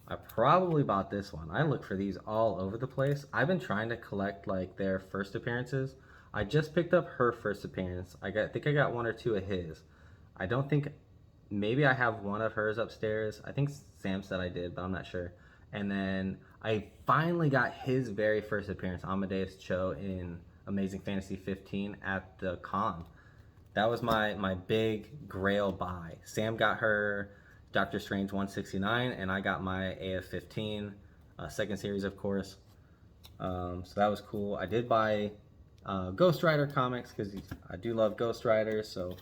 I probably bought this one. I look for these all over the place. I've been trying to collect like their first appearances. I just picked up her first appearance. I think I got 1 or 2 of his. I don't think, maybe I have one of hers upstairs. I think Sam said I did, but I'm not sure. And then I finally got his very first appearance, Amadeus Cho, in Amazing Fantasy 15 at the con. That was my big grail buy. Sam got her Doctor Strange 169, and I got my AF15, second series, of course. So that was cool. I did buy Ghost Rider comics because I do love Ghost Rider. So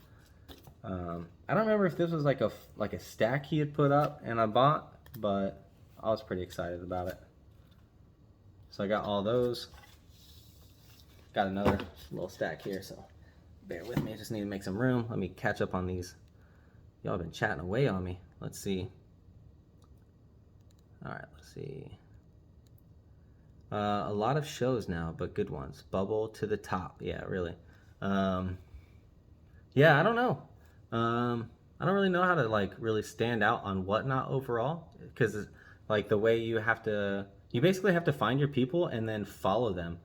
I don't remember if this was like a stack he had put up and I bought, but I was pretty excited about it. So I got all those. Got another little stack here, so bear with me. I just need to make some room. Let me catch up on these. Y'all been chatting away on me. Let's see. All right, let's see. A lot of shows now, but good ones. Bubble to the top. Yeah, really. Yeah, I don't know. I don't really know how to like really stand out on Whatnot overall, because like the way you basically have to find your people and then follow them.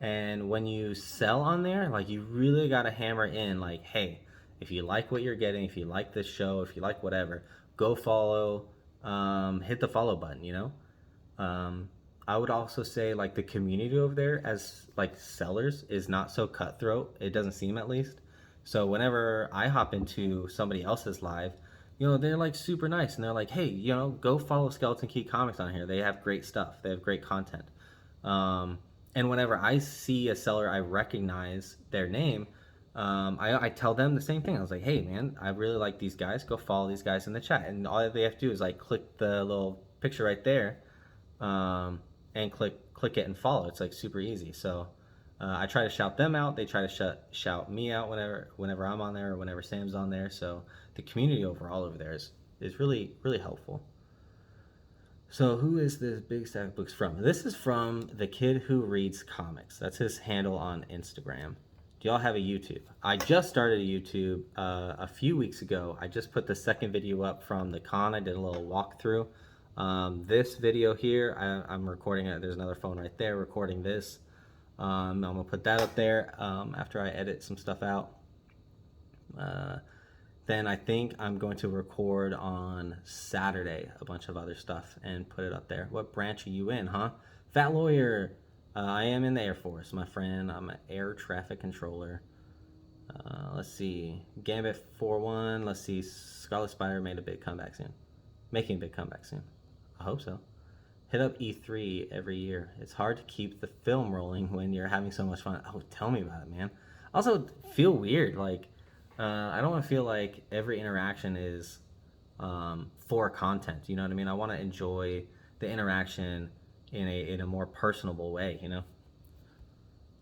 And when you sell on there, like you really got to hammer in like, hey, if you like what you're getting, if you like this show, if you like whatever, go follow, hit the follow button, you know? I would also say like the community over there as like sellers is not so cutthroat. It doesn't seem, at least. So whenever I hop into somebody else's live, you know, they're like super nice and they're like, hey, you know, go follow Skeleton Key Comics on here. They have great stuff. They have great content. And whenever I see a seller, I recognize their name. I tell them the same thing. I was like, hey man, I really like these guys. Go follow these guys in the chat. And all they have to do is like click the little picture right there, and click it and follow. It's like super easy. So I try to shout them out. They try to shout me out whenever I'm on there or whenever Sam's on there. So the community overall over there is really helpful. So who is this big stack of books from? This is from the kid who reads comics. That's his handle on Instagram. Do y'all have a YouTube? I just started a YouTube a few weeks ago. I just put the second video up from the con. I did a little walkthrough. This video here, I'm recording it. There's another phone right there recording this. I'm gonna put that up there after I edit some stuff out. then I think I'm going to record on Saturday a bunch of other stuff and put it up there. What branch are you in, huh? Fat Lawyer. I am in the Air Force, my friend. I'm an air traffic controller. Let's see. Gambit 4-1. Let's see. Scarlet Spider made a big comeback soon. Making a big comeback soon. I hope so. Hit up E3 every year. It's hard to keep the film rolling when you're having so much fun. Oh, tell me about it, man. Also, feel weird. Like, I don't want to feel like every interaction is for content. You know what I mean? I want to enjoy the interaction in a more personable way. You know.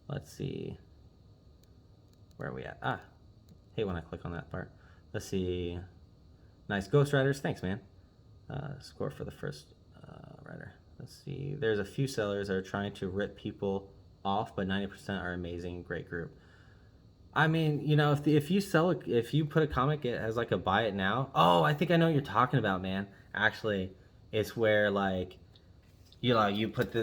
Let's see. Where are we at? Ah, hate when I click on that part. Let's see. Nice Ghost Riders. Thanks, man. Score for the first rider. Let's see. There's a few sellers that are trying to rip people off, but 90% are amazing. Great group. I mean, you know, if you put a comic as like a buy it now. Oh, I think I know what you're talking about, man. Actually, it's where like, you know,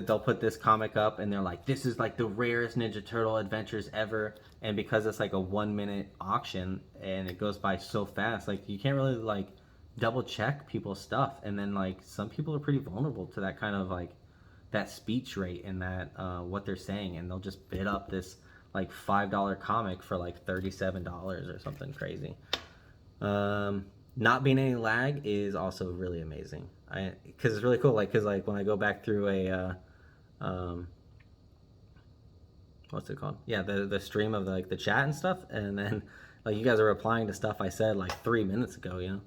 they'll put this comic up and they're like, this is like the rarest Ninja Turtle adventures ever, and because it's like a 1-minute auction and it goes by so fast, like you can't really like double check people's stuff, and then like some people are pretty vulnerable to that kind of like that speech rate and that what they're saying, and they'll just bid up this like $5 comic for like $37 or something crazy. Not being any lag is also really amazing. Because it's really cool. Because when I go back through a what's it called? Yeah, the stream of the chat and stuff, and then like you guys are replying to stuff I said like 3 minutes ago. You know.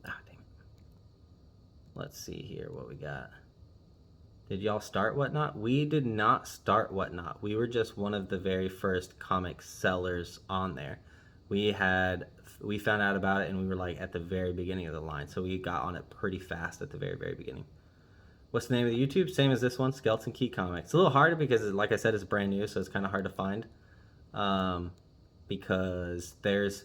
Ah, damn it. Let's see here what we got. Did y'all start Whatnot? We did not start Whatnot. We were just one of the very first comic sellers on there. We found out about it and we were like at the very beginning of the line, so we got on it pretty fast at the very, very beginning. What's the name of the YouTube? Same as this one, Skeleton Key Comics. It's a little harder because, like I said, it's brand new, so it's kind of hard to find. Because there's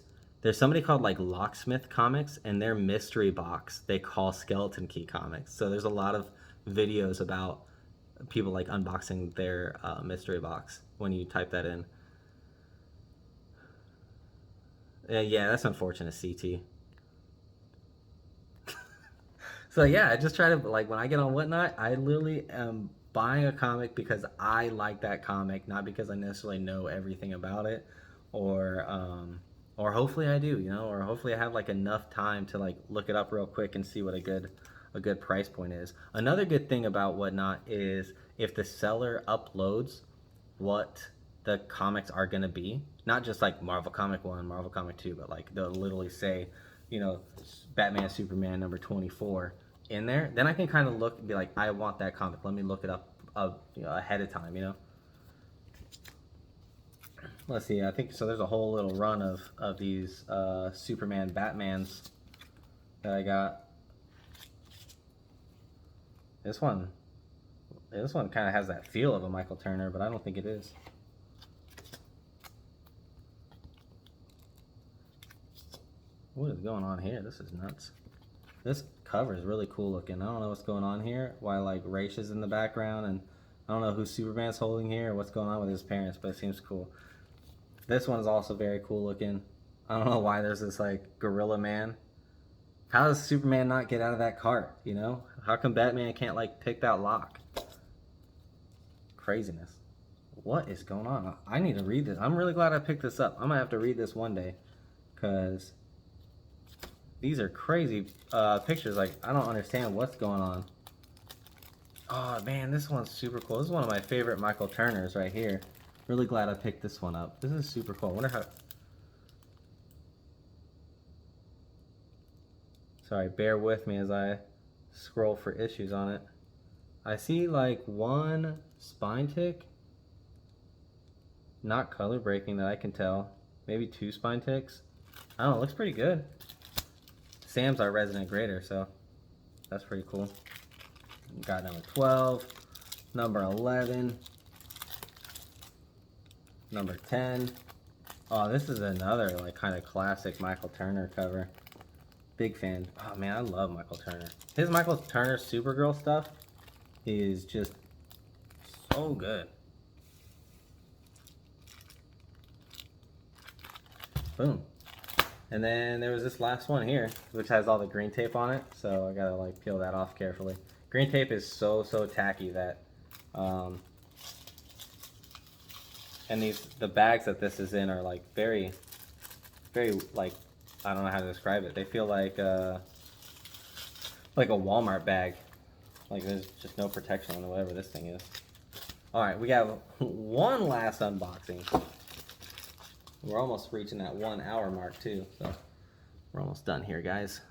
somebody called like Locksmith Comics, and their mystery box they call Skeleton Key Comics. So there's a lot of videos about people like unboxing their mystery box when you type that in. Yeah, that's unfortunate, CT. So yeah, I just try to, like, when I get on Whatnot, I literally am buying a comic because I like that comic, not because I necessarily know everything about it, or hopefully I do, you know, or hopefully I have like enough time to like look it up real quick and see what a good price point is. Another good thing about Whatnot is if the seller uploads what the comics are going to be, not just like Marvel Comic 1, Marvel Comic 2, but like they'll literally say, you know, Batman Superman number 24 in there, then I can kind of look and be like, I want that comic. Let me look it up you know, ahead of time, you know. Let's see, I think so. There's a whole little run of these Superman Batmans that I got. This one kind of has that feel of a Michael Turner, but I don't think it is. What is going on here? This is nuts. This cover is really cool looking. I don't know what's going on here. Why like Raish is in the background, and I don't know who Superman's holding here or what's going on with his parents, but it seems cool. This one's also very cool looking. I don't know why there's this like gorilla man. How does Superman not get out of that cart, you know? How come Batman can't like pick that lock? Craziness. What is going on? I need to read this. I'm really glad I picked this up. I'm gonna have to read this one day, because these are crazy pictures. Like, I don't understand what's going on. Oh man, this one's super cool. This is one of my favorite Michael Turners right here. Really glad I picked this one up. This is super cool. I wonder how... Sorry, bear with me as I scroll for issues on it. I see like one spine tick. Not color breaking that I can tell. Maybe 2 spine ticks. I don't know, it looks pretty good. Sam's our resident grader, so that's pretty cool. Got number 12, number 11, number 10. Oh, this is another like kind of classic Michael Turner cover. Big fan. Oh man, I love Michael Turner. His Michael Turner Supergirl stuff is just so good. Boom. And then there was this last one here, which has all the green tape on it. So I gotta like peel that off carefully. Green tape is so tacky that, and the bags that this is in are like very like, I don't know how to describe it. They feel like a Walmart bag. Like there's just no protection on whatever this thing is. All right, we have one last unboxing. We're almost reaching that 1 hour mark too, so we're almost done here, guys.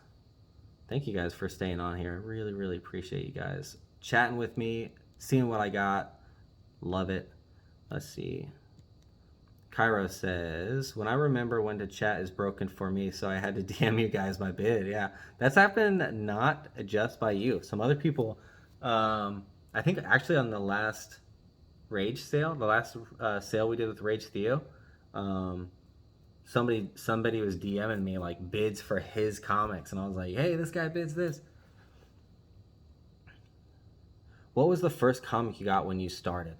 Thank you guys for staying on here. Really appreciate you guys chatting with me, seeing what I got. Love it. Let's see. Cairo says, when I remember when to chat is broken for me, so I had to DM you guys my bid. Yeah, that's happened not just by you. Some other people, I think actually on the last Rage sale, the last sale we did with Rage Theo, somebody was DMing me like bids for his comics, and I was like, hey, this guy bids this. What was the first comic you got when you started?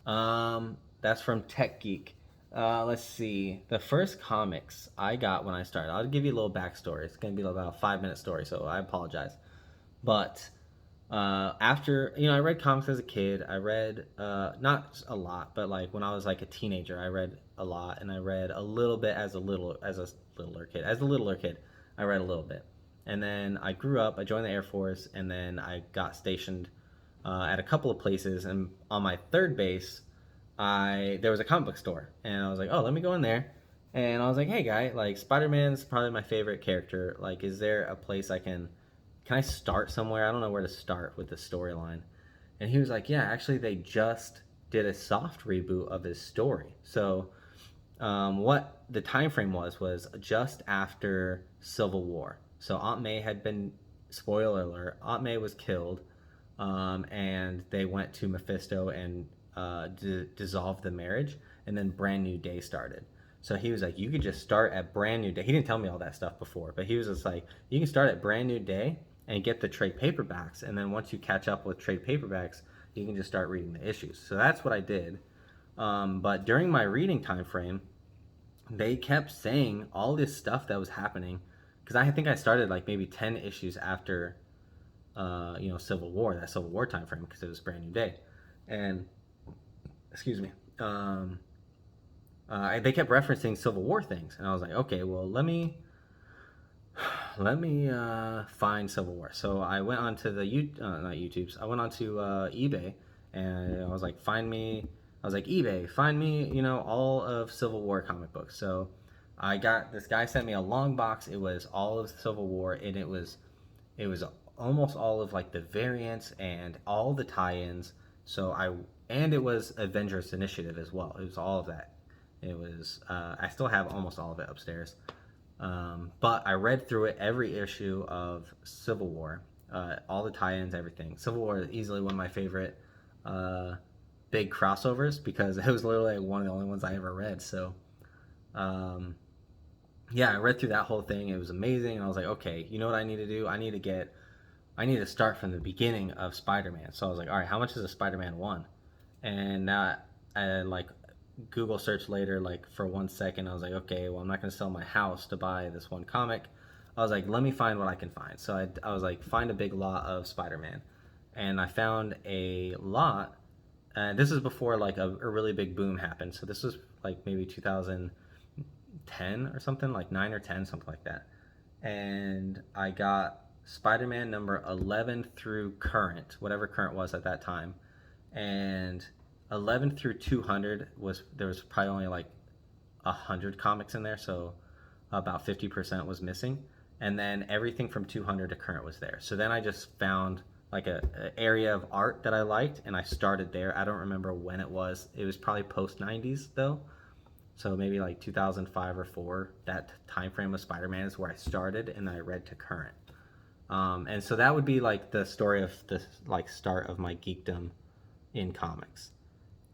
That's from Tech Geek. Let's see. The first comics I got when I started, I'll give you a little backstory. It's going to be about a 5-minute story, so I apologize. But after, I read comics as a kid. I read, not a lot, but like when I was like a teenager, I read a lot, and I read a little bit as a littler kid. I read a little bit. And then I grew up, I joined the Air Force, and then I got stationed at a couple of places, and on my third base, there was a comic book store, and I was like, oh, let me go in there. And I was like, hey guy, like Spider-Man's probably my favorite character. Like, is there a place can I start somewhere? I don't know where to start with the storyline. And he was like, yeah, actually they just did a soft reboot of his story. So what the time frame was just after Civil War. So Aunt May had been, spoiler alert, Aunt May was killed, and they went to Mephisto and dissolved the marriage, and then Brand New Day started. So he was like, you could just start at Brand New Day. He didn't tell me all that stuff before, but he was just like, you can start at Brand New Day and get the trade paperbacks, and then once you catch up with trade paperbacks, you can just start reading the issues. So that's what I did. But during my reading time frame, they kept saying all this stuff that was happening, because I think I started like maybe 10 issues after Civil War, that Civil War time frame, because it was Brand New Day. And excuse me, they kept referencing Civil War things, and I was like, okay, well, let me find Civil War. So I went onto the not YouTube's. I went onto eBay, and I was like, eBay, find me, all of Civil War comic books. So this guy sent me a long box. It was all of Civil War, and it was almost all of like the variants and all the tie-ins. And it was Avengers Initiative as well. It was all of that. It was, I still have almost all of it upstairs. But I read through it, every issue of Civil War, all the tie-ins, everything. Civil War is easily one of my favorite big crossovers, because it was literally one of the only ones I ever read. So, yeah, I read through that whole thing. It was amazing. And I was like, okay, you know what I need to do? I need to start from the beginning of Spider-Man. So I was like, all right, how much is a Spider-Man 1? And like Google search later, like for 1 second, I was like, okay, well, I'm not going to sell my house to buy this one comic. I was like, let me find what I can find. So I was like, find a big lot of Spider-Man. And I found a lot, and this is before like a really big boom happened. So this was like maybe 2010 or something, like 9 or 10, something like that. And I got Spider-Man number 11 through current, whatever current was at that time. And 11 through 200 there was probably only like 100 comics in there, so about 50% was missing. And then everything from 200 to current was there. So then I just found like a area of art that I liked, and I started there. I don't remember when it was. It was probably post 90s though, so maybe like 2005 or 4. That time frame of Spider-Man is where I started, and I read to current. And so that would be like the story of the like start of my geekdom in comics.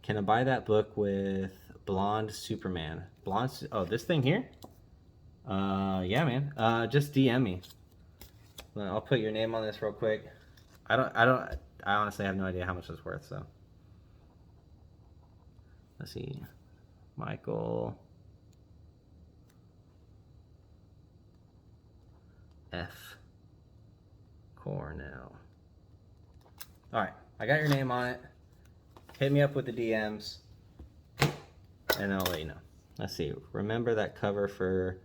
Can I buy that book with Blonde Superman? Oh, this thing here? Yeah, man. Just DM me. I'll put your name on this real quick. I honestly have no idea how much it's worth, so. Let's see. Michael. F. Cornell. All right, I got your name on it. Hit me up with the DMs, and I'll let you know. Let's see. Remember that cover for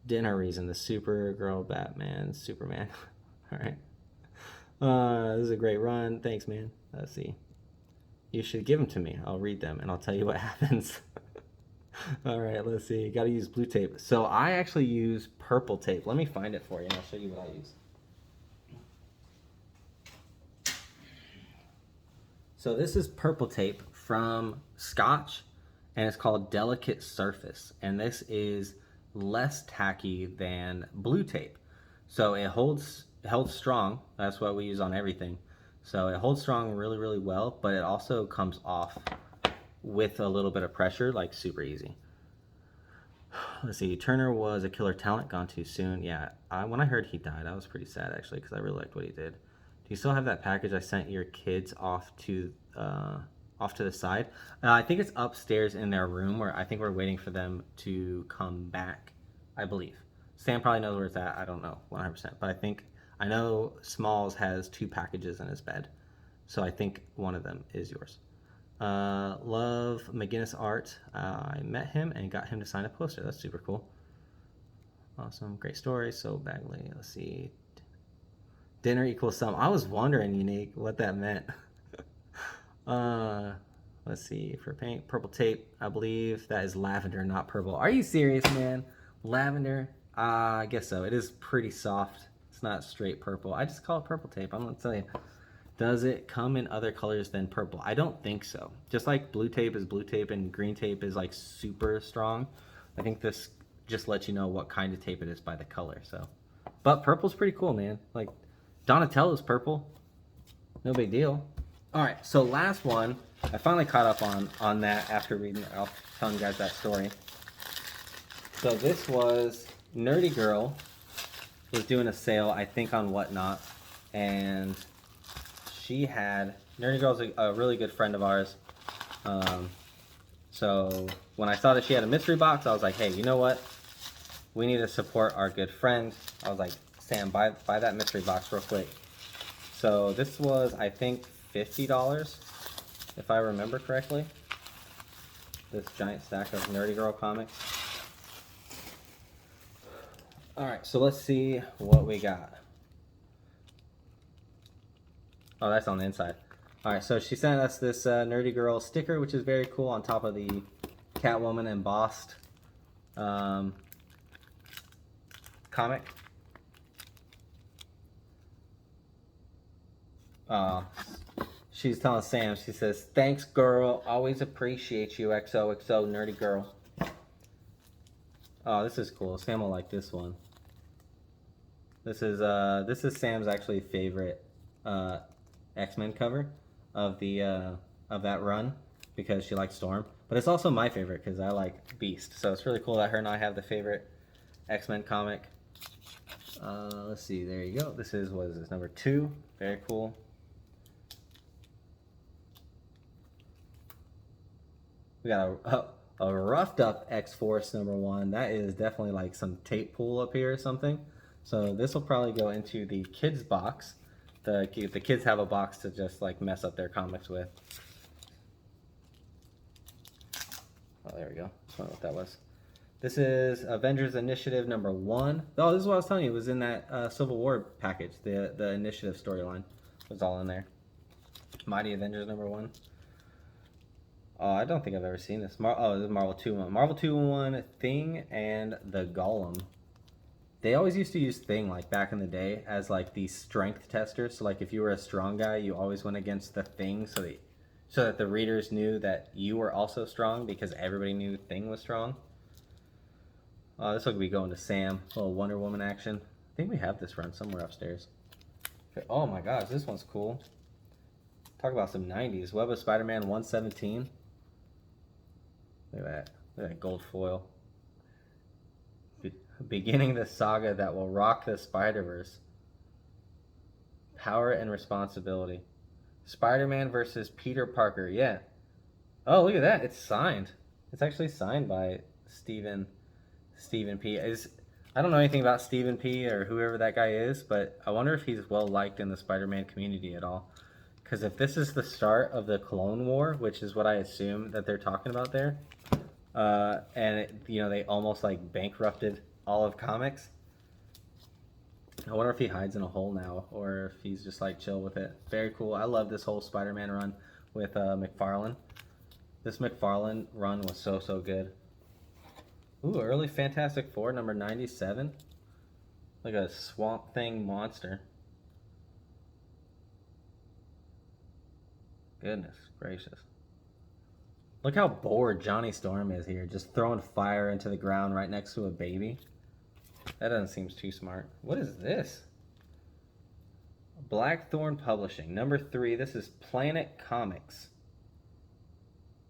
Dinner Reason, the Supergirl, Batman, Superman. All right. This is a great run. Thanks, man. Let's see. You should give them to me. I'll read them, and I'll tell you what happens. All right, let's see. Got to use blue tape. So I actually use purple tape. Let me find it for you, and I'll show you what I use. So this is purple tape from Scotch, and it's called Delicate Surface. And this is less tacky than blue tape. So it holds strong. That's what we use on everything. So it holds strong really, really well, but it also comes off with a little bit of pressure, like super easy. Let's see, Turner was a killer talent, gone too soon. Yeah, when I heard he died, I was pretty sad actually, because I really liked what he did. Do you still have that package I sent your kids off to the side? I think it's upstairs in their room, where I think we're waiting for them to come back, I believe. Sam probably knows where it's at. I don't know 100%, but I know Smalls has 2 packages in his bed, so I think one of them is yours. Love McGinnis art. I met him and got him to sign a poster. That's super cool. Awesome, great story. So Bagley, let's see. Dinner equals some. I was wondering, Unique, what that meant. Let's see, for paint, purple tape. I believe that is lavender, not purple. Are you serious, man? Lavender? I guess so. It is pretty soft. It's not straight purple. I just call it purple tape. I'm gonna tell you. Does it come in other colors than purple? I don't think so. Just like blue tape is blue tape and green tape is like super strong. I think this just lets you know what kind of tape it is by the color. So, but purple's pretty cool, man. Like Donatello's purple. No big deal. All right, so last one. I finally caught up on that after reading, telling you guys that story. So this was Nerdy Girl was doing a sale, I think, on Whatnot, and she had, Nerdy Girl's a really good friend of ours. So when I saw that she had a mystery box, I was like, hey, you know what? We need to support our good friend. I was like, Sam, buy that mystery box real quick. So this was, I think, $50, if I remember correctly. This giant stack of Nerdy Girl comics. All right, so let's see what we got. Oh, that's on the inside. All right, so she sent us this Nerdy Girl sticker, which is very cool, on top of the Catwoman embossed comic. She's telling Sam, she says, thanks, girl. Always appreciate you, XOXO, Nerdy Girl. Oh, this is cool. Sam will like this one. This is Sam's actually favorite X-Men cover of that run, because she likes Storm. But it's also my favorite because I like Beast. So it's really cool that her and I have the favorite X-Men comic. Let's see. There you go. This is, what is this, number 2? Very cool. We got a roughed up X-Force number 1. That is definitely like some tape pool up here or something. So this will probably go into the kids box. The kids have a box to just like mess up their comics with. Oh, there we go. I don't know what that was. This is Avengers Initiative number 1. Oh, this is what I was telling you. It was in that Civil War package. The Initiative storyline was all in there. Mighty Avengers number 1. Oh, I don't think I've ever seen this. This is Marvel 2-1. Marvel 2-1, Thing, and the Golem. They always used to use Thing, like back in the day, as like the strength tester. So like if you were a strong guy, you always went against the Thing, so that the readers knew that you were also strong, because everybody knew Thing was strong. This will be going to Sam. A little Wonder Woman action. I think we have this run somewhere upstairs. Okay. Oh my gosh, this one's cool. Talk about some 90s. Web of Spider-Man 117. Look at that. Look at that gold foil. Beginning the saga that will rock the Spider-Verse. Power and Responsibility. Spider-Man versus Peter Parker. Yeah. Oh, look at that. It's signed. It's actually signed by Stephen P. I don't know anything about Stephen P. or whoever that guy is, but I wonder if he's well liked in the Spider-Man community at all. Because if this is the start of the Clone War, which is what I assume that they're talking about there, and they almost like bankrupted all of comics. I wonder if he hides in a hole now, or if he's just like chill with it. Very cool. I love this whole Spider-Man run with McFarlane. This McFarlane run was so good. Ooh, early Fantastic Four, number 97. Like a Swamp Thing monster. Goodness gracious. Look how bored Johnny Storm is here, just throwing fire into the ground right next to a baby. That doesn't seem too smart. What is this? Blackthorn Publishing, number 3. This is Planet Comics.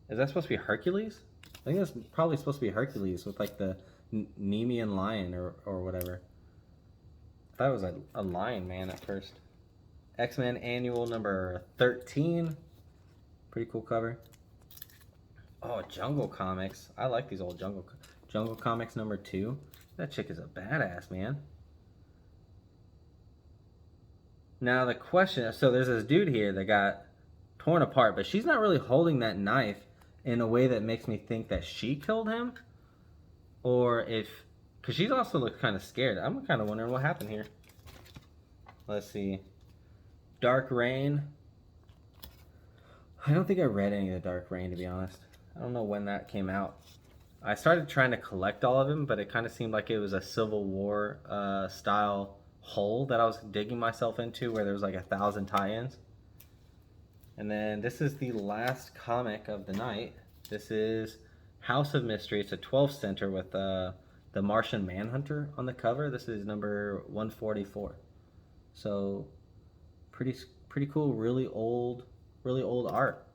Is that supposed to be Hercules? I think that's probably supposed to be Hercules with like the Nemean lion or whatever. I thought it was a lion man at first. X-Men Annual number 13. Pretty cool cover. Oh, Jungle Comics. I like these old Jungle Comics number 2. That chick is a badass, man. Now the question, so there's this dude here that got torn apart, but she's not really holding that knife in a way that makes me think that she killed him. Or if, because she's also looked kind of scared. I'm kind of wondering what happened here. Let's see. Dark Reign. I don't think I read any of the Dark Reign, to be honest. I don't know when that came out. I started trying to collect all of them, but it kind of seemed like it was a Civil War style hole that I was digging myself into, where there was like 1,000 tie-ins. And then this is the last comic of the night. This is House of Mystery. It's a 12 center with the Martian Manhunter on the cover. This is number 144. So pretty cool, really old art.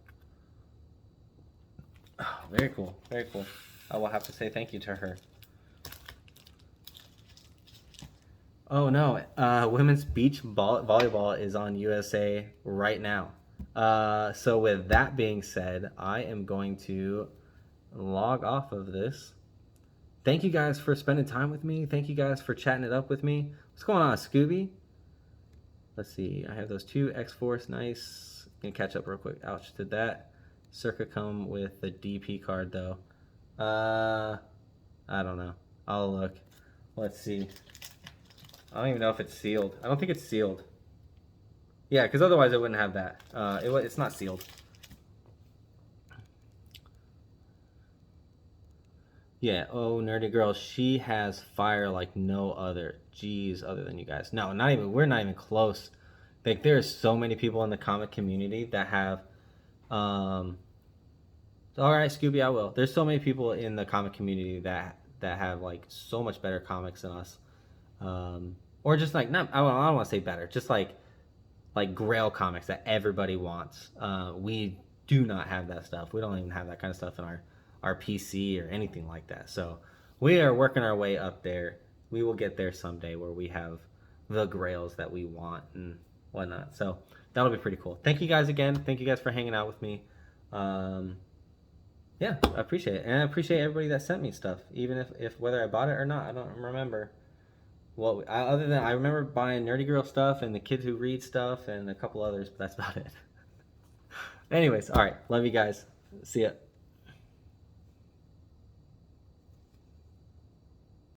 Oh, very cool, very cool. I will have to say thank you to her. Oh no, women's beach volleyball is on USA right now. So with that being said, I am going to log off of this. Thank you guys for spending time with me. Thank you guys for chatting it up with me. What's going on, Scooby? Let's see. I have those 2 X-Force. Nice. Gonna catch up real quick. Ouch, did that Circa come with the DP card though? I don't know. I'll look. Let's see. I don't even know if it's sealed. I don't think it's sealed. Yeah, because otherwise it wouldn't have that. It's not sealed. Yeah, oh, Nerdy Girl, she has fire like no other. Jeez, other than you guys. No, we're not even close. Like, there's so many people in the comic community that have, all right, Scooby, I will. There's so many people in the comic community that have, like, so much better comics than us. Or just, like, not, I don't want to say better, just, like Grail comics that everybody wants. We do not have that stuff. We don't even have that kind of stuff in our PC or anything like that. So we are working our way up there. We will get there someday where we have the Grails that we want and whatnot. So that'll be pretty cool. Thank you guys again. Thank you guys for hanging out with me. Yeah, I appreciate it. And I appreciate everybody that sent me stuff, even if whether I bought it or not. I don't remember. Well, other than I remember buying Nerdy Girl stuff and the Kids Who Read stuff and a couple others, but that's about it. Anyways, all right. Love you guys. See ya.